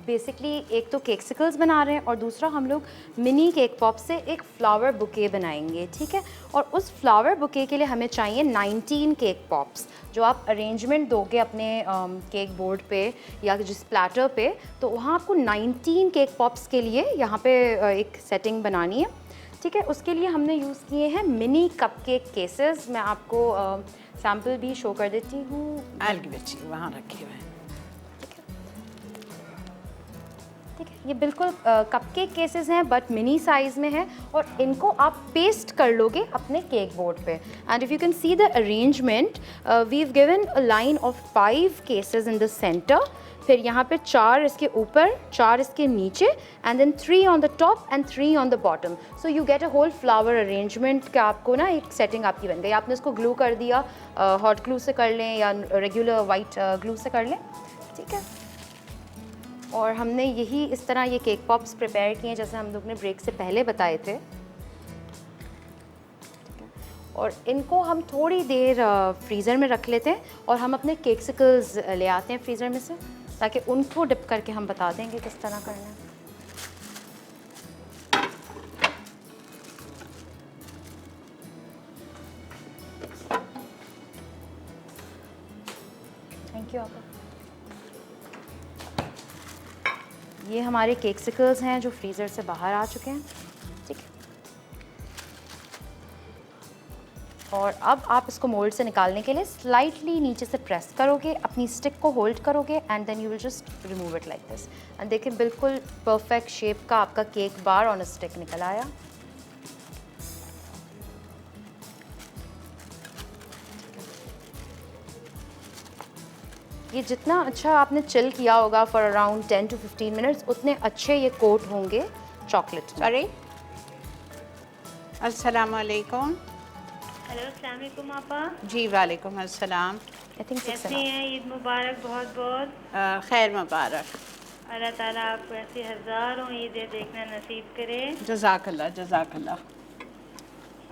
बेसिकली एक तो केक सिकल्स बना रहे हैं और दूसरा हम लोग मिनी केक पॉप से एक फ्लावर बुके बनाएंगे। ठीक है, और उस फ्लावर बुके के लिए हमें चाहिए 19 केक पॉप्स जो आप अरेंजमेंट दोगे अपने केक बोर्ड पे या जिस प्लेटर पे, तो वहाँ आपको 19 केक पॉप्स के लिए यहाँ पे एक सेटिंग बनानी है। ठीक है, उसके लिए हमने यूज़ किए हैं मिनी कपकेक केसेस। मैं आपको सैम्पल भी शो कर देती हूँ। अलग बच्ची वहाँ रखे हुए हैं। ठीक है, ये बिल्कुल कपकेक केसेस हैं बट मिनी साइज़ में है और इनको आप पेस्ट कर लोगे अपने केक बोर्ड पे। And if you can see the arrangement, we have given a line of 5 cases in the centre, फिर यहाँ पे 4 इसके ऊपर, 4 इसके नीचे, and then 3 on the top and 3 on the bottom. So you get a whole flower arrangement का आपको ना एक सेटिंग आपकी बन गई। आपने इसको ग्लू कर दिया, हॉट ग्लू से कर लें या रेगुलर वाइट ग्लू से कर लें। ठीक है, और हमने यही इस तरह ये केक पॉप्स प्रिपेयर किए हैं जैसे हम लोग ने ब्रेक से पहले बताए थे। और इनको हम थोड़ी देर फ्रीज़र में रख लेते हैं और हम अपने केक सिकल्स ले आते हैं फ्रीज़र में से, ताकि उनको डिप करके हम बता देंगे किस तरह करना है। थैंक यू आपका। ये हमारे केक सिकल्स हैं जो फ्रीज़र से बाहर आ चुके हैं। ठीक है, और अब आप इसको मोल्ड से निकालने के लिए स्लाइटली नीचे से प्रेस करोगे, अपनी स्टिक को होल्ड करोगे and then you will just remove it like this. एंड देखिए बिल्कुल परफेक्ट शेप का आपका cake bar on a stick निकल आया। ये जितना अच्छा आपने चिल किया होगा फॉर अराउंड 10 to 15 मिनट्स, उतने अच्छे ये कोट होंगे चॉकलेट में। सॉरी, अस्सलाम वालेकुम। हेलो, अस्सलाम वालेकुम आपा। जी वालेकुम अस्सलाम। आई थिंक कैसे हैं? ईद मुबारक बहुत बहुत। खैर मुबारक। अल्लाह ताला आपको ऐसी हज़ारों ईदें देखना नसीब करे। जज़ाकल्लाह जज़ाकल्लाह।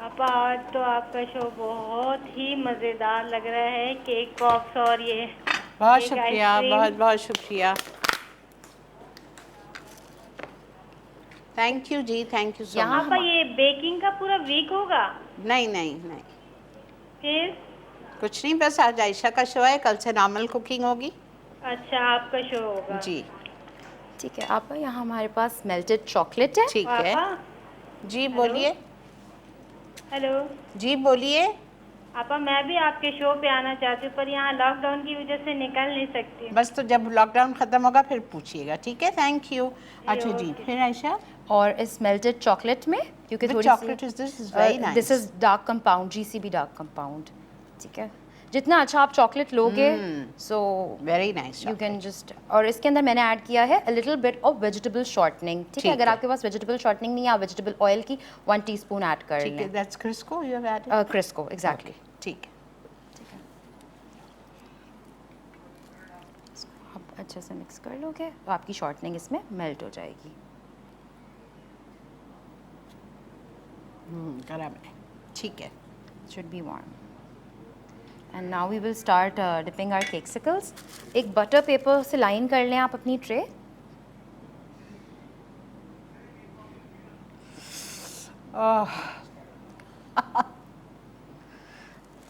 आपा आज तो आपका शो बहुत ही मज़ेदार लग रहा है। केक पॉप्स और ये बहुत केक शुक्रिया, आइसक्रीम। बहुत बहुत शुक्रिया। थैंक यू जी, थैंक यू सो यहाँ मच। आपा ये बेकिंग का पूरा वीक होगा? नहीं नहीं नहीं, फिर कुछ नहीं, बस आज आयशा का शो है, कल से नॉर्मल कुकिंग होगी। अच्छा, आपका शो होगा? जी ठीक है, आप यहाँ हमारे पास मेल्टेड चॉकलेट है। ठीक है। आपा जी बोलिए। हेलो जी बोलिए। आपा, मैं भी आपके शो पे आना चाहती हूँ पर यहाँ लॉकडाउन की वजह से निकल नहीं सकती। बस तो जब लॉकडाउन ख़त्म होगा फिर पूछिएगा, ठीक है? Thank you. अच्छा जी, फिर आयशा। और इस मेल्टेड चॉकलेट में क्योंकि Which थोड़ी chocolate is this? Is very nice. This is dark compound, GCB dark compound. ठीक है, जितना अच्छा आप चॉकलेट लोगे so very nice. You can just, और इसके अंदर मैंने ऐड किया है अ little bit of vegetable shortening. ठीक है, अगर आपके पास वेजिटेबल शॉर्टनिंग नहीं है, आप वेजिटेबल ऑयल की 1 टीस्पून ऐड कर ठीक है, लें। That's Crisco you have added. Crisco, exactly. ठीक है। आप अच्छे से मिक्स कर लोगे तो आपकी शॉर्टनिंग इसमें मेल्ट हो जाएगी। गरम है, ठीक है। Should be warm. And now we will start dipping our cakesicles. एक बटर पेपर से लाइन कर लें आप अपनी ट्रे।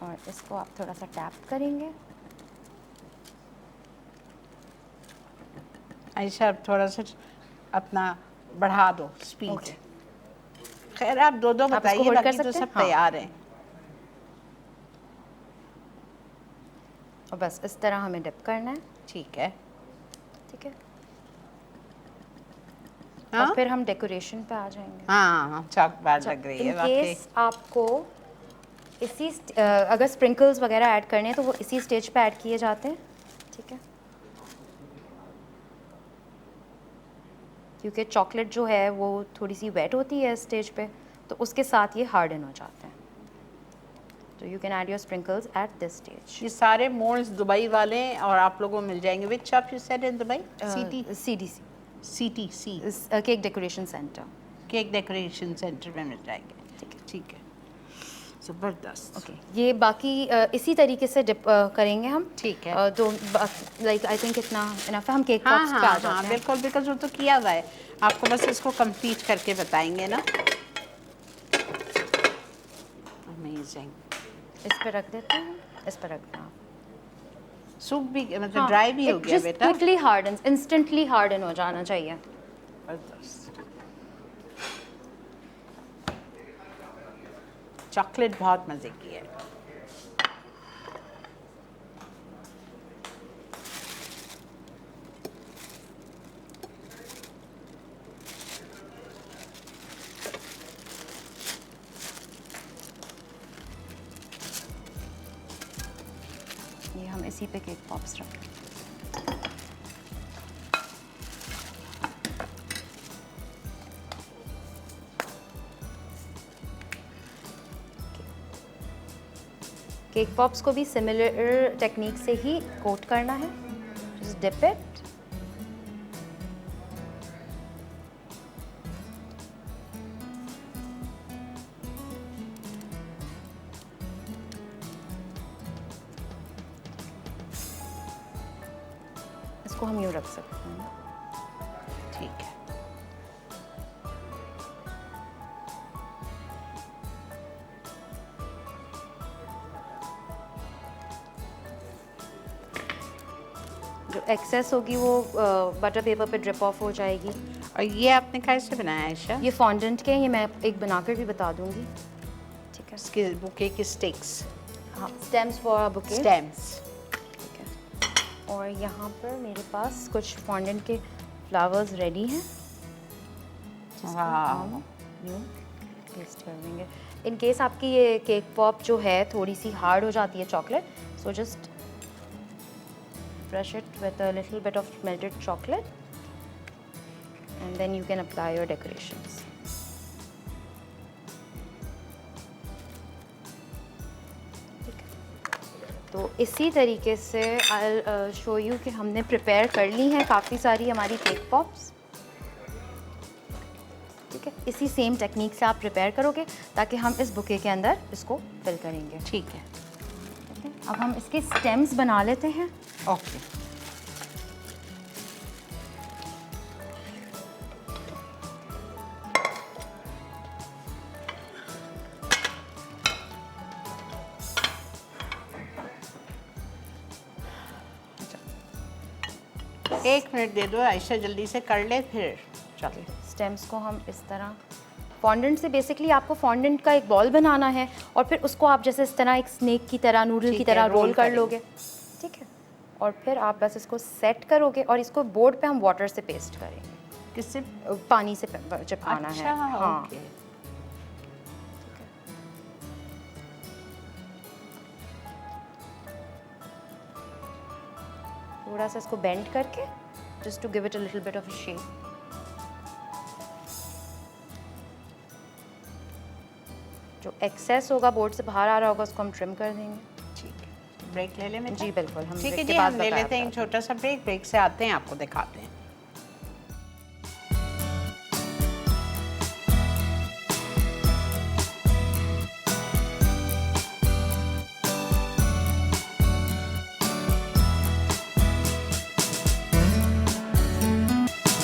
और इसको आप थोड़ा सा टैप करेंगे। आयशा अब थोड़ा सा अपना बढ़ा दो स्पीड। Okay. खैर आप दो इसको बताइए, hold कर बाकी तो सकते सब हैं? हाँ। तैयार हैं। और बस इस तरह हमें डिप करना है। ठीक है। ठीक है, हाँ और फिर हम डेकोरेशन पे आ जाएंगे। हाँ, चौक बार लग रही है इन वाकई। केस आपको इसी अगर स्प्रिंकल्स वगैरह ऐड करने हैं तो वो इसी स्टेज पे ऐड किए जाते हैं। ठीक है, क्योंकि चॉकलेट जो है वो थोड़ी सी वेट होती है इस स्टेज पे, तो उसके साथ ये हार्डन हो जाते हैं। तो you can add your sprinkles at this stage. ये सारे मोल्ड्स दुबई वाले हैं और आप लोगों को मिल जाएंगे। Which shop you said in Dubai? CDC, CTC cake decoration centre. Cake decoration centre में मिल जाएंगे। ठीक है, ज़बरदस्त। ओके, ये बाकी इसी तरीके से डिप करेंगे हम। ठीक है। तो लाइक आई थिंक इतना इनफ है। हम केक हाँ पॉप्स पे आ हाँ जाते हाँ, हैं। बिल्कुल, बिकॉज वो तो किया हुआ है, आपको बस इसको कंप्लीट करके बताएंगे ना। अमेजिंग। इस पे रख देते हैं, इस पे रखना आप। सूप भी मतलब ड्राई भी हो गया बेटा? क्विकली हार्डन, इंस्टेंटली हार्डन हो जाना चाहिए। ज़बरदस्त। चॉकलेट बहुत मज़े की है। ये हम इसी पे केक पॉप्स रखें। केक पॉप्स को भी सिमिलर टेक्निक से ही कोट करना है। Just dip it. इसको हम यूँ रख सकते हैं। ठीक है। जो एक्सेस होगी वो बटर पेपर पे ड्रिप ऑफ हो जाएगी। और ये आपने कैसे बनाया आयशा? ये फॉन्डेंट के, ये मैं एक बनाकर भी बता दूंगी। ठीक है, इसके बुके की स्टिक्स, हाँ, स्टेम्स फॉर बुके। स्टेम्स। ठीक है, और यहाँ पर मेरे पास कुछ फॉन्डेंट के फ्लावर्स रेडी हैं। वाह, पेस्ट कर देंगे। इन केस आपकी ये केक पॉप जो है थोड़ी सी हार्ड हो जाती है chocolate, so just brush it with a little bit of melted chocolate and then you can apply your decorations. ठीक है, तो इसी तरीके से I'll show you कि हमने प्रिपेयर कर ली हैं काफ़ी सारी हमारी केक पॉप्स। ठीक है, इसी सेम टेक्निक से आप प्रिपेयर करोगे ताकि हम इस बुके के अंदर इसको फिल करेंगे। ठीक है। अब हम इसके स्टेम्स बना लेते हैं। ओके। एक मिनट दे दो आयशा, जल्दी से कर ले फिर। चलो, स्टेम्स को हम इस तरह फॉन्डेंट से, बेसिकली आपको फॉन्डेंट का एक बॉल बनाना है और फिर उसको आप जैसे इस तरह एक स्नेक की तरह, नूडल की तरह रोल कर लोगे। ठीक है, और फिर आप बस इसको सेट करोगे और इसको बोर्ड पे हम वाटर से पेस्ट करेंगे। किससे? पानी से चिपकाना है। अच्छा, हाँ, ओके। थोड़ा सा इसको बेंड करके just to give it a little bit of a shape. जो एक्सेस होगा बोर्ड से बाहर आ रहा होगा उसको हम ट्रिम कर देंगे। ठीक है, ब्रेक ले लें बेटा? जी बिल्कुल, हम ठीक है ब्रेक जी, के बाद हम ले बताया लेते हैं एक छोटा सा ब्रेक। ब्रेक से आते हैं, आपको दिखाते हैं।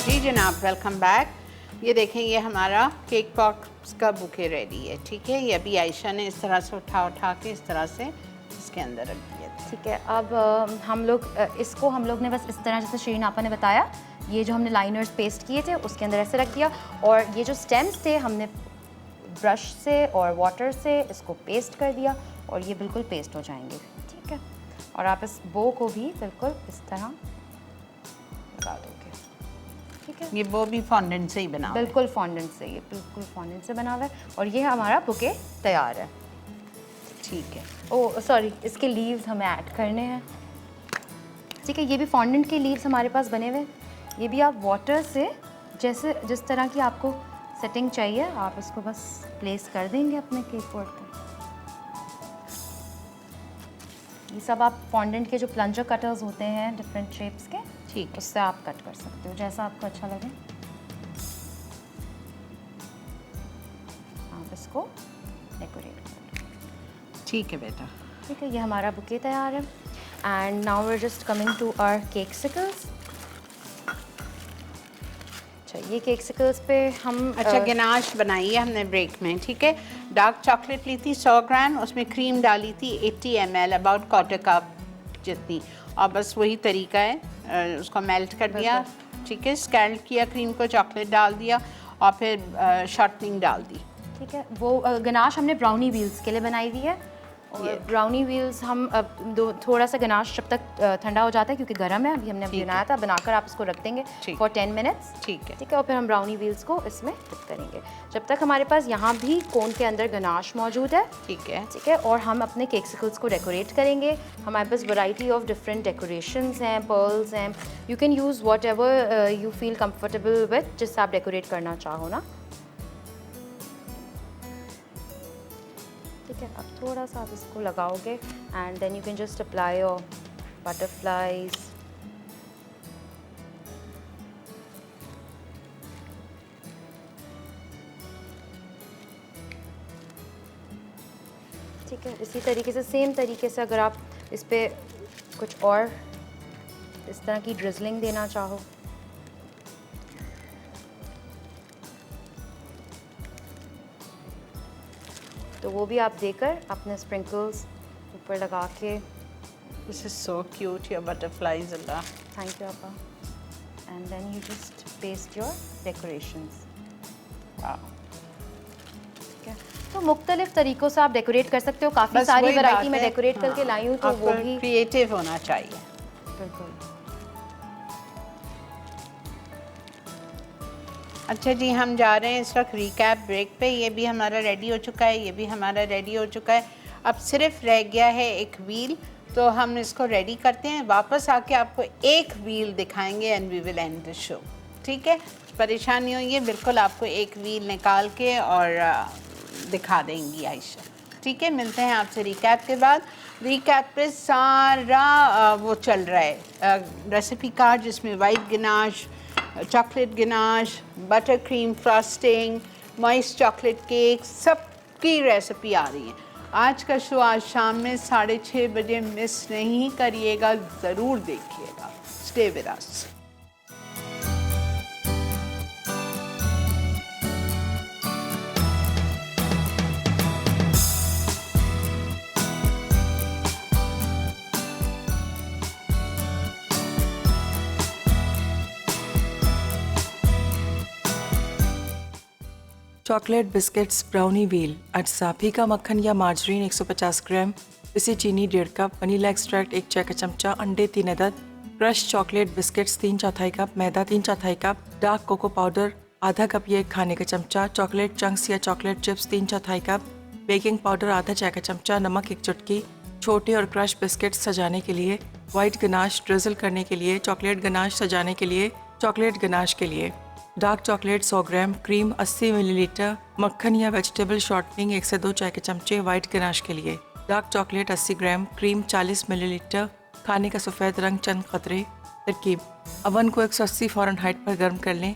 जी जनाब, वेलकम बैक। ये देखें, ये हमारा केक पॉप्स का बुके रेडी है। ठीक है, ये अभी आयशा ने इस तरह से उठा के इस तरह से इसके अंदर रख दिया था। ठीक है, अब इसको हम लोग ने बस इस तरह जैसे शीरीन आपा ने बताया, ये जो हमने लाइनर्स पेस्ट किए थे उसके अंदर ऐसे रख दिया, और ये जो स्टेम्स थे हमने ब्रश से और वाटर से इसको पेस्ट कर दिया और ये बिल्कुल पेस्ट हो जाएंगे। ठीक है, और आप इस बो को भी बिल्कुल इस तरह लगा दोगे। ठीक है, ये वो भी फॉन्डेंट से ही बना हुआ है। बिल्कुल फॉन्डेंट से, ये बिल्कुल फॉन्डेंट से बना हुआ है, और ये हमारा बुके तैयार है। ठीक है। ओह सॉरी, इसके लीव्स हमें ऐड करने हैं। ठीक है, ये भी फॉन्डेंट के लीव्स हमारे पास बने हुए हैं। ये भी आप वाटर से जिस तरह की आपको सेटिंग चाहिए आप इसको बस प्लेस कर देंगे अपने केक बोर्ड पे। ये सब आप फॉन्डेंट के जो प्लंजर कटर्स होते हैं डिफरेंट शेप्स के, ठीक, उससे आप कट कर सकते हो जैसा आपको अच्छा लगे। आप इसको डेकोरेट कर दो। ठीक है बेटा। ठीक है, ये हमारा बुके तैयार है। And now we are just coming to our cakesicles. अच्छा, ये केकसिकल्स पे हम अच्छा, गनाश बनाई है हमने ब्रेक में। ठीक है, डार्क चॉकलेट ली थी 100 ग्राम, उसमें क्रीम डाली थी 80 ml, अबाउट क्वार्टर कप जितनी, और बस वही तरीका है। उसको मेल्ट कर दिया। ठीक है, स्कैल्ड किया क्रीम को, चॉकलेट डाल दिया और फिर शॉर्टनिंग डाल दी। ठीक है, वो गनाश हमने ब्राउनी व्हील्स के लिए बनाई हुई है। और ब्राउनी व्हील्स हम थोड़ा सा गनाश जब तक ठंडा हो जाता है, क्योंकि गर्म है, अभी हमने बनाया था, बनाकर आप इसको रख देंगे फॉर 10 मिनट्स। ठीक है, ठीक है, और फिर हम ब्राउनी व्हील्स को इसमें डिप करेंगे जब तक हमारे पास यहाँ भी कोन के अंदर गनाश मौजूद है। ठीक है, ठीक है, और हम अपने केकसिकल्स को डेकोरेट करेंगे। हमारे पास वैरायटी ऑफ डिफरेंट डेकोरेशंस हैं, पर्ल्स हैं, you can use what ever you feel comfortable with, जिससे आप डेकोरेट करना चाहो ना। ठीक है, अब थोड़ा सा आप इसको लगाओगे and then you can just apply your butterflies. ठीक है, इसी तरीके से सेम तरीके से अगर आप इस पे कुछ और इस तरह की ड्रिजलिंग देना चाहो, तो वो भी आप देकर अपने स्प्रिंकल्स ऊपर लगा के। This is so cute, your butterflies. Allah, thank you आपा। And then you just paste your decorations. ठीक है, तो मुख्तलिफ तरीक़ों से आप डेकोरेट कर सकते हो। काफ़ी बस सारी वही वैरायटी बात में है। डेकोरेट करके हाँ, लाई हूँ, तो वो भी क्रिएटिव होना चाहिए। बिल्कुल। अच्छा जी, हम जा रहे हैं इस वक्त रिकैप ब्रेक पे। ये भी हमारा रेडी हो चुका है, ये भी हमारा रेडी हो चुका है। अब सिर्फ रह गया है एक व्हील, तो हम इसको रेडी करते हैं। वापस आके आपको एक व्हील दिखाएंगे and we will end the show. ठीक है, परेशानी हुई है, बिल्कुल आपको एक व्हील निकाल के और दिखा देंगी आयशा। ठीक है, मिलते हैं आपसे रिकैप के बाद। रिकैप पे सारा वो चल रहा है रेसिपी कार्ड, जिसमें white ganache, chocolate ganache, butter cream frosting, moist chocolate cake, सबकी रेसिपी आ रही है। आज का शो आज शाम में 6:30 बजे मिस नहीं करिएगा, ज़रूर देखिएगा। Stay with us. Chocolate biscuits brownie wheel, अजसाफी का मक्खन या मार्जरीन 150 ग्राम, पिसी चीनी 1.5 कप, वनीला एक्सट्रैक्ट 1 चाय का चमचा, अंडे 3 अदद, क्रश चॉकलेट बिस्किट्स 3/4 कप, मैदा 3/4 कप, डार्क कोको पाउडर आधा कप या 1 खाने का चमचा, चॉकलेट चंक्स या chocolate chips 3/4 cup, baking powder आधा चाय का चमचा, नमक 1 चुटकी, छोटे और क्रश बिस्किट्स सजाने के लिए, वाइट गनाश ड्रिजल करने के लिए, चॉकलेट गनाश सजाने के लिए, चॉकलेट गनाश के लिए। डार्क चॉकलेट 100 ग्राम, क्रीम 80 मिलीलीटर, मक्खन या वेजिटेबल शॉर्टनिंग 1 से 2 चाय के चमचे वाइट गनाश के लिए। डार्क चॉकलेट 80 ग्राम, क्रीम 40 मिलीलीटर, खाने का सफ़ेद रंग चंद क़तरे। तरकीब: अवन को 180 फ़ारेनहाइट पर गर्म कर लें।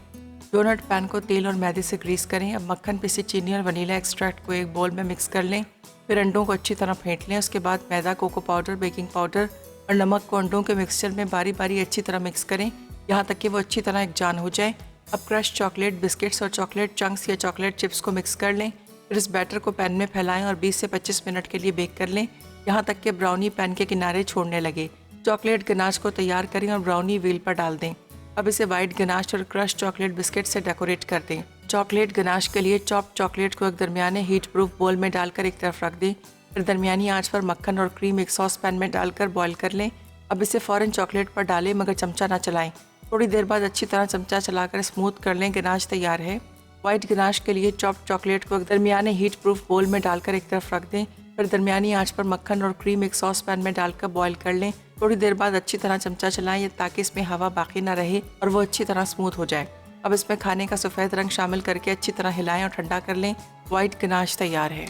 डोनट पैन को तेल और मैदे से ग्रीस करें। अब मक्खन, पिसी चीनी और वनीला एक्सट्रैक्ट को एक बोल में मिक्स कर लें। फिर अंडों को अच्छी तरह फेंट लें। उसके बाद मैदा, कोको पाउडर, बेकिंग पाउडर और नमक को अंडों के मिक्सचर में बारी बारी अच्छी तरह मिक्स करें, यहाँ तक कि वो अच्छी तरह एक जान हो जाए। अब क्रश चॉकलेट बिस्किट्स और चॉकलेट चंक्स या चॉकलेट चिप्स को मिक्स कर लें। फिर इस बैटर को पैन में फैलाएं और 20 से 25 मिनट के लिए बेक कर लें, यहाँ तक कि ब्राउनी पैन के किनारे छोड़ने लगे। चॉकलेट गनाश को तैयार करें और ब्राउनी व्हील पर डाल दें। अब इसे वाइट गनाश और क्रश चॉकलेट बिस्किट से डेकोरेट कर दें। चॉकलेट गनाश के लिए चॉप्ड चॉकलेट को एक दरमियाने हीट प्रूफ बोल में डालकर एक तरफ रख दें। फिर दरमियानी आंच पर मक्खन और क्रीम एक सॉस पैन में डालकर बॉईल कर लें। अब इसे फ़ौरन चॉकलेट पर डालें, मगर चमचा ना चलाएं। थोड़ी देर बाद अच्छी तरह चमचा चलाकर स्मूथ कर लें। गनाश तैयार है। वाइट गनाश के लिए चॉप्ड चॉकलेट को एक दरमियाने हीट प्रूफ बोल में डालकर एक तरफ रख दें। फिर दरमियानी आंच पर मक्खन और क्रीम एक सॉस पैन में डालकर बॉईल कर लें। थोड़ी देर बाद अच्छी तरह चमचा चलाएं ताकि इसमें हवा बाकी ना रहे और वो अच्छी तरह स्मूथ हो जाए। अब इसमें खाने का सफ़ेद रंग शामिल करके अच्छी तरह हिलाएं और ठंडा कर लें। वाइट गनाश तैयार है।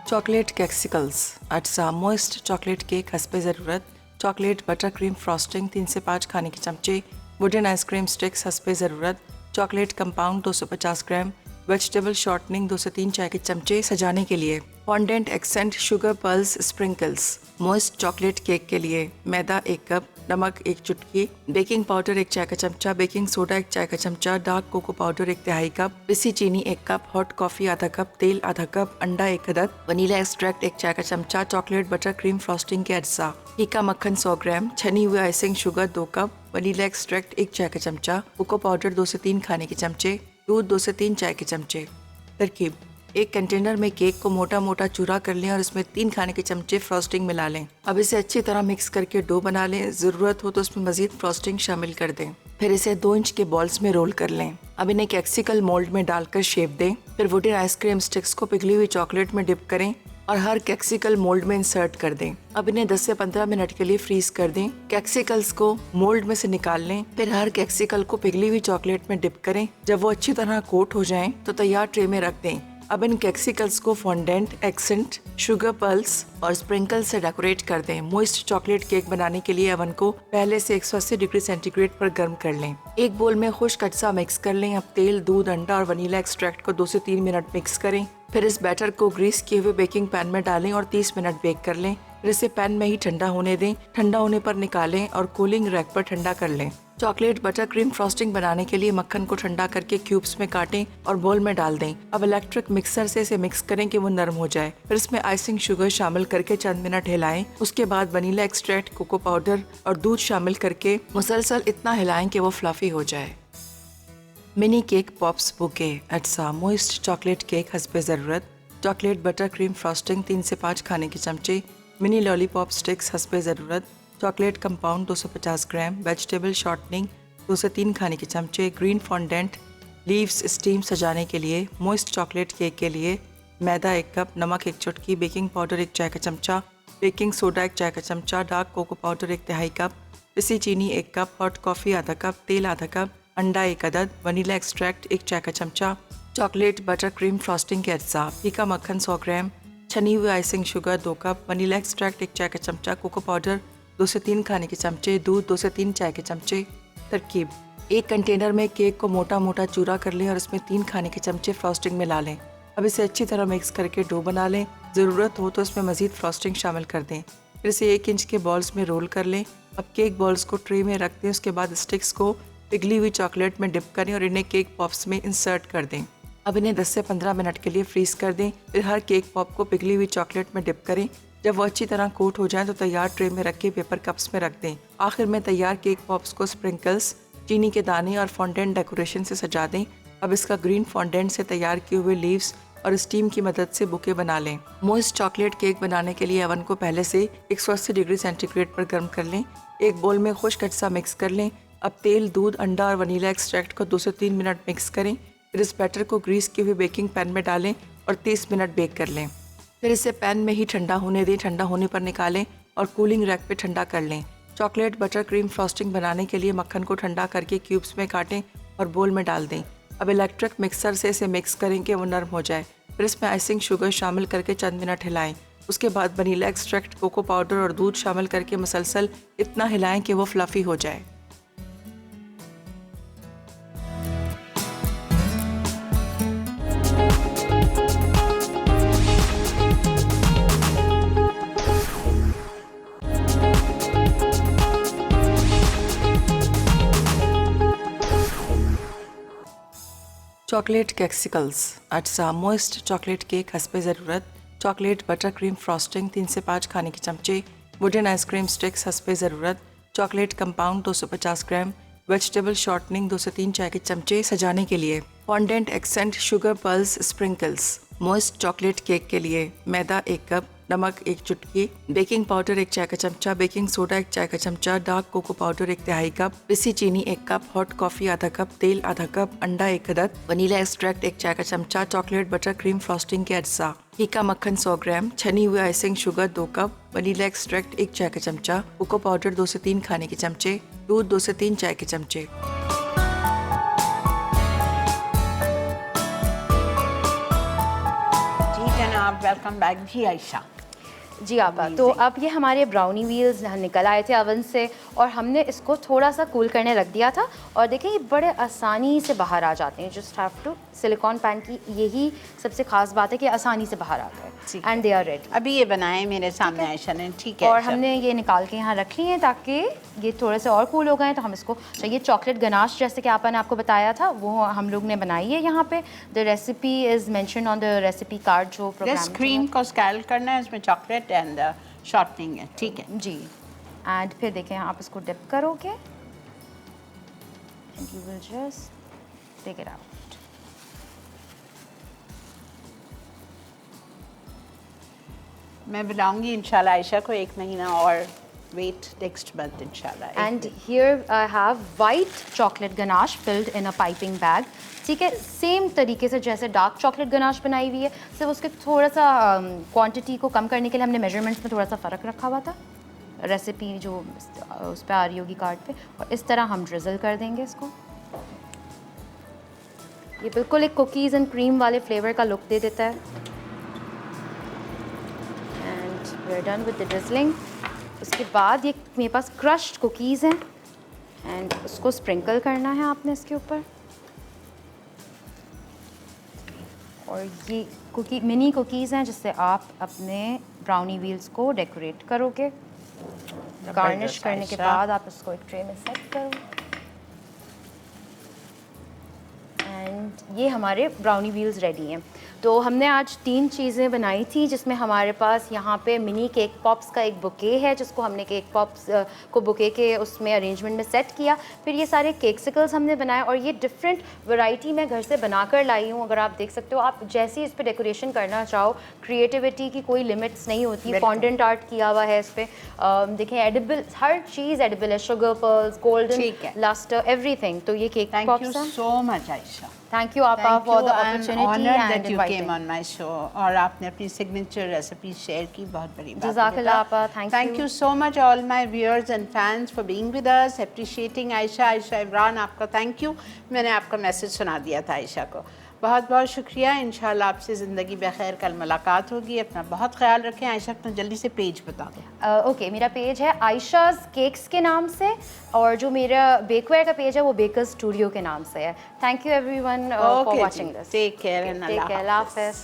चॉकलेट कैक्सिकल्स। अज्जा: मॉइस्ट चॉकलेट केक हस्बे ज़रूरत, चॉकलेट बटर क्रीम फ्रॉस्टिंग 3 से 5 खाने के चमचे, वुडन आइसक्रीम स्टिक्स हस्बे ज़रूरत, चॉकलेट कंपाउंड 250 ग्राम, वेजिटेबल शॉर्टनिंग 2 से 3 चाय के चमचे सजाने के लिए, fondant accent sugar pearls sprinkles. Moist chocolate cake के लिए मैदा 1 कप, नमक 1 चुटकी, बेकिंग पाउडर 1 चाय का चमचा, बेकिंग सोडा 1 चाय का चमचा, डार्क कोको पाउडर 1/3 कप, पिसी चीनी 1 कप, हॉट कॉफ़ी आधा कप, तेल आधा कप, अंडा 1 अदद, वनीला एक्सट्रैक्ट 1 चाय का चमचा, चॉकलेट बटर क्रीम फ्रॉस्टिंग के अज्जा, फीका मक्खन 100 ग्राम, छनी हुई icing sugar 2 cup, vanilla extract 1 चाय का चमचा, कोको पाउडर 2 से 3 खाने के चमचे, दूध 2 से 3 चाय के चमचे। तरकीब: एक कंटेनर में केक को मोटा मोटा चूरा कर लें और इसमें 3 खाने के चमचे फ्रॉस्टिंग मिला लें। अब इसे अच्छी तरह मिक्स करके डो बना लें। ज़रूरत हो तो इसमें मज़ीद फ्रॉस्टिंग शामिल कर दें। फिर इसे 2 इंच के बॉल्स में रोल कर लें। अब इन्हें कैक्सिकल मोल्ड में डालकर शेप दें। फिर वुडन आइसक्रीम स्टिक्स को पिघली हुई चॉकलेट में डिप करें और हर कैक्सिकल मोल्ड में इंसर्ट कर दें। अब इन्हें 10 से 15 मिनट के लिए फ्रीज कर दें। कैक्सिकल्स को मोल्ड में से निकाल लें। फिर हर कैक्सिकल को पिघली हुई चॉकलेट में डिप करें। जब वो अच्छी तरह कोट हो जाएं तो तैयार ट्रे में रख दें। अब इन कैक्सिकल्स को फॉन्डेंट, एक्सेंट, शुगर पर्ल्स और स्प्रिंकल से डेकोरेट कर दें। मॉइस्ट चॉकलेट केक बनाने के लिए अवन को पहले से 180 डिग्री सेंटीग्रेड पर गर्म कर लें। एक बोल में खुश्क अज्जा मिक्स कर लें। अब तेल, दूध, अंडा और वनीला एक्सट्रैक्ट को 2 से 3 मिनट मिक्स करें। फिर इस बैटर को ग्रीस किए हुए बेकिंग पैन में डालें और 30 मिनट बेक कर लें। फिर इसे पैन में ही ठंडा होने दें। ठंडा होने पर निकालें और कूलिंग रैक पर ठंडा कर लें। चॉकलेट बटर क्रीम फ्रॉस्टिंग बनाने के लिए मक्खन को ठंडा करके क्यूब्स में काटें और बोल में डाल दें। अब इलेक्ट्रिक मिक्सर से इसे मिक्स करें कि वो नरम हो जाए। फिर इसमें आइसिंग शुगर शामिल करके चंद मिनट हिलाएं। उसके बाद वनीला एक्सट्रैक्ट, कोको पाउडर और दूध शामिल करके मुसलसल इतना हिलाएं कि वो फ्लफी हो जाए। Mini cake pops bouquet. अज्जा: मॉइस्ट चॉकलेट केक हस्बे ज़रूरत, चॉकलेट बटर क्रीम फ्रॉस्टिंग 3 से 5 खाने के चमचे, मिनी लॉलीपॉप स्टिक्स हस्बे ज़रूरत, चॉकलेट कंपाउंड 250 ग्राम, वेजिटेबल शॉर्टनिंग 2 से 3 खाने के चमचे, ग्रीन फॉन्डेंट लीव्स स्टीम सजाने के लिए। मॉइस्ट चॉकलेट केक के लिए मैदा 1 कप, नमक 1 चुटकी, बेकिंग पाउडर 1 चाय का चमचा, बेकिंग सोडा 1 चाय का चमचा, डार्क कोको पाउडर 1/3 कप, पिसी चीनी 1 कप, हॉट कॉफ़ी आधा कप, तेल आधा कप, अंडा 1 अदद, वनीला एक्सट्रैक्ट 1 चाय का चमचा, चॉकलेट बटर क्रीम फ्रॉस्टिंग के अज्जा, फीका मक्खन 100 ग्राम, छनी हुई icing sugar 2 cup, vanilla extract 1 चाय का चमचा, कोको पाउडर 2 से 3 खाने के चमचे, दूध 2 से 3 चाय के चमचे। तरकीब: एक कंटेनर में केक को मोटा मोटा चूरा कर लें और इसमें 3 खाने के चमचे फ्रॉस्टिंग मिला लें। अब इसे अच्छी तरह मिक्स करके डो बना लें। ज़रूरत हो तो इसमें मज़ीद फ्रॉस्टिंग शामिल कर दें। फिर इसे 1 इंच के बॉल्स में रोल कर लें। अब केक बॉल्स को ट्रे में रख दें। उसके बाद स्टिक्स को पिघली हुई चॉकलेट में डिप करें और इन्हें केक पॉप्स में इंसर्ट कर दें। अब इन्हें 10 से 15 मिनट के लिए फ्रीज कर दें। फिर हर केक पॉप को पिघली हुई चॉकलेट में डिप करें। जब वो अच्छी तरह कोट हो जाए तो तैयार ट्रे में रख के पेपर कप्स में रख दें। आखिर में तैयार केक पॉप्स को स्प्रिंकल्स, चीनी के दाने और फॉन्डेंट डेकोरेशन से सजा दें। अब इसका ग्रीन फॉन्डेंट से तैयार किए हुए लीव्स और स्टीम की मदद से बुके बना लें। मॉइस्ट चॉकलेट केक बनाने के लिए अवन को पहले से 180 डिग्री सेंटीग्रेड पर गर्म कर लें। एक बोल में खुश्क अज्जा मिक्स कर लें। अब तेल, दूध, अंडा और वनीला एक्सट्रैक्ट को 2 से 3 मिनट मिक्स करें। फिर इस बैटर को ग्रीस किए हुए बेकिंग पैन में डालें और 30 मिनट बेक कर लें। फिर इसे पैन में ही ठंडा होने दें। ठंडा होने पर निकालें और कूलिंग रैक पे ठंडा कर लें। चॉकलेट बटर क्रीम फ्रॉस्टिंग बनाने के लिए मक्खन को ठंडा करके क्यूब्स में काटें और बोल में डाल दें। अब इलेक्ट्रिक मिक्सर से इसे मिक्स करें कि वो नरम हो जाए। फिर इसमें आइसिंग शुगर शामिल करके चंद मिनट हिलाएं। उसके बाद वनीला एक्सट्रैक्ट, कोको पाउडर और दूध शामिल करके मुसलसल इतना हिलाएं कि वो फ्लफी हो जाए। चॉकलेट कैक्सिकल्स अज्जा मॉइस्ट चॉकलेट केक हस्बे ज़रूरत। चॉकलेट बटर क्रीम फ्रॉस्टिंग 3 से 5 खाने के चमचे। वुडन आइसक्रीम स्टिक्स हस्बे ज़रूरत। चॉकलेट कंपाउंड 250 ग्राम। वेजिटेबल शॉर्टनिंग 2 से 3 चाय के चमचे। सजाने के लिए fondant accent sugar pearls sprinkles. Moist chocolate cake के लिए मैदा 1 कप, नमक 1 चुटकी, बेकिंग पाउडर 1 चाय का चमचा, बेकिंग सोडा 1 चाय का चमचा, डार्क कोको पाउडर 1 तिहाई कप, पिसी चीनी 1 कप, हॉट कॉफ़ी आधा कप, तेल आधा कप, अंडा 1 अदद, वनीला एक्सट्रैक्ट 1 चाय का चमचा, चॉकलेट बटर क्रीम फ्रॉस्टिंग के अज्जा, हीका मक्खन 100 ग्राम, छनी हुई icing sugar 2 cup, vanilla extract 1 चाय का चमचा, कोको पाउडर 2 से 3 खाने के चमचे, दूध 2 से 3 चाय के चमचे। जी जनाब, वेलकम बैक। जी आयशा। जी आपा, तो अब ये हमारे ब्राउनी व्हील्स निकल आए थे अवन से और हमने इसको थोड़ा सा कूल करने रख दिया था और देखिए ये बड़े आसानी से बाहर आ जाते हैं। Just have to, silicone pan की यही सबसे खास बात है कि आसानी से बाहर आते हैं एंड दे आर रेडी। अभी ये बनाए मेरे सामने आयशा ने, ठीक है। और हमने ये निकाल के यहाँ रख लिए हैं ताकि ये थोड़े से और कूल हो गए। तो हम इसको चाहिए चॉकलेट गनाश, जैसे कि आपा ने आपको बताया था, वो हम लोग ने बनाई है यहाँ पे। The recipe is mention on the recipe card जो प्रोग्राम। क्रीम को स्कैल करना है, इसमें चॉकलेट एंड शॉर्टनिंग है, ठीक है जी। एंड फिर देखें आप इसको डिप करोगे and you will just take it out. मैं बुलाऊंगी इंशाल्लाह आयशा को 1 महीना और वेट नेक्स्ट मंथ इंशाल्लाह। And here I have white chocolate ganache filled in a piping bag. ठीक है, सेम तरीके से जैसे डार्क चॉकलेट गनाश बनाई हुई है, सिर्फ उसके थोड़ा सा क्वांटिटी को कम करने के लिए हमने मेजरमेंट्स में थोड़ा सा फ़र्क रखा हुआ था। रेसिपी जो उस पर आ रही होगी कार्ड पे, और इस तरह हम ड्रिजल कर देंगे इसको। ये बिल्कुल एक कुकीज़ एंड क्रीम वाले फ्लेवर का लुक दे देता है। And we are done with the drizzling. उसके बाद ये मेरे पास क्रश्ड कुकीज़ हैं एंड उसको स्प्रिंकल करना है आपने इसके ऊपर। और ये मिनी कुकीज़ हैं जिससे आप अपने ब्राउनी व्हील्स को डेकोरेट करोगे। गार्निश करने के बाद आप इसको एक ट्रे में सेट करो। एंड ये हमारे ब्राउनी व्हील्स रेडी हैं। तो हमने आज 3 चीज़ें बनाई थी, जिसमें हमारे पास यहाँ पे मिनी केक पॉप्स का एक बुके है, जिसको हमने केक पॉप्स को बुके के उसमें अरेंजमेंट में सेट किया। फिर ये सारे केक्सिकल्स हमने बनाए और ये डिफरेंट वैरायटी मैं घर से बना कर लाई हूँ। अगर आप देख सकते हो, आप जैसी इस पर डेकोरेशन करना चाहो, क्रिएटिविटी की कोई लिमिट्स नहीं होती। फॉन्डेंट आर्ट किया हुआ है इस पर। देखें एडिबल, हर चीज़ एडिबल है। Sugar pearls, golden lustre, everything. तो ये केक पॉप्स हैं। So much Ayesha. Thank you आपा for the opportunity and inviting on my show. और आपने अपनी सिग्नेचर रेसिपी शेयर की, बहुत बड़ी बात है। जज़ाकल्लाह आपा, thank you so much all my viewers and fans for being with us, appreciating Ayesha Imran. आपका थैंक यू। मैंने आपका मैसेज सुना दिया था आयशा को। बहुत बहुत शुक्रिया। इंशाल्लाह आपसे ज़िंदगी बखैर कल मुलाकात होगी। अपना बहुत ख्याल रखें। आयशा अपना जल्दी से पेज बता दो। ओके, मेरा पेज है आयशाज़ केक्स के नाम से, और जो मेरा बेकवेयर का पेज है वो बेकर्स स्टूडियो के नाम से है। Thank you everyone for watching this. Take care and Allah हाफ़िज़।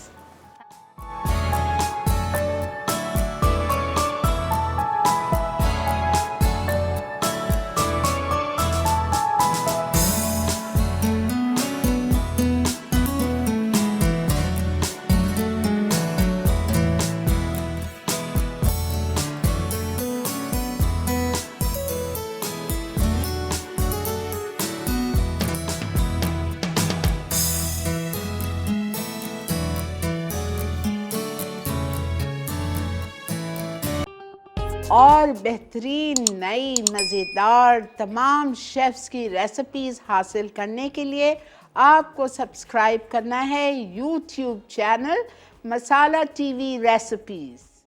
और बेहतरीन नई मज़ेदार तमाम शेफ़्स की रेसिपीज़ हासिल करने के लिए आपको सब्सक्राइब करना है यूट्यूब चैनल मसाला टीवी रेसिपीज।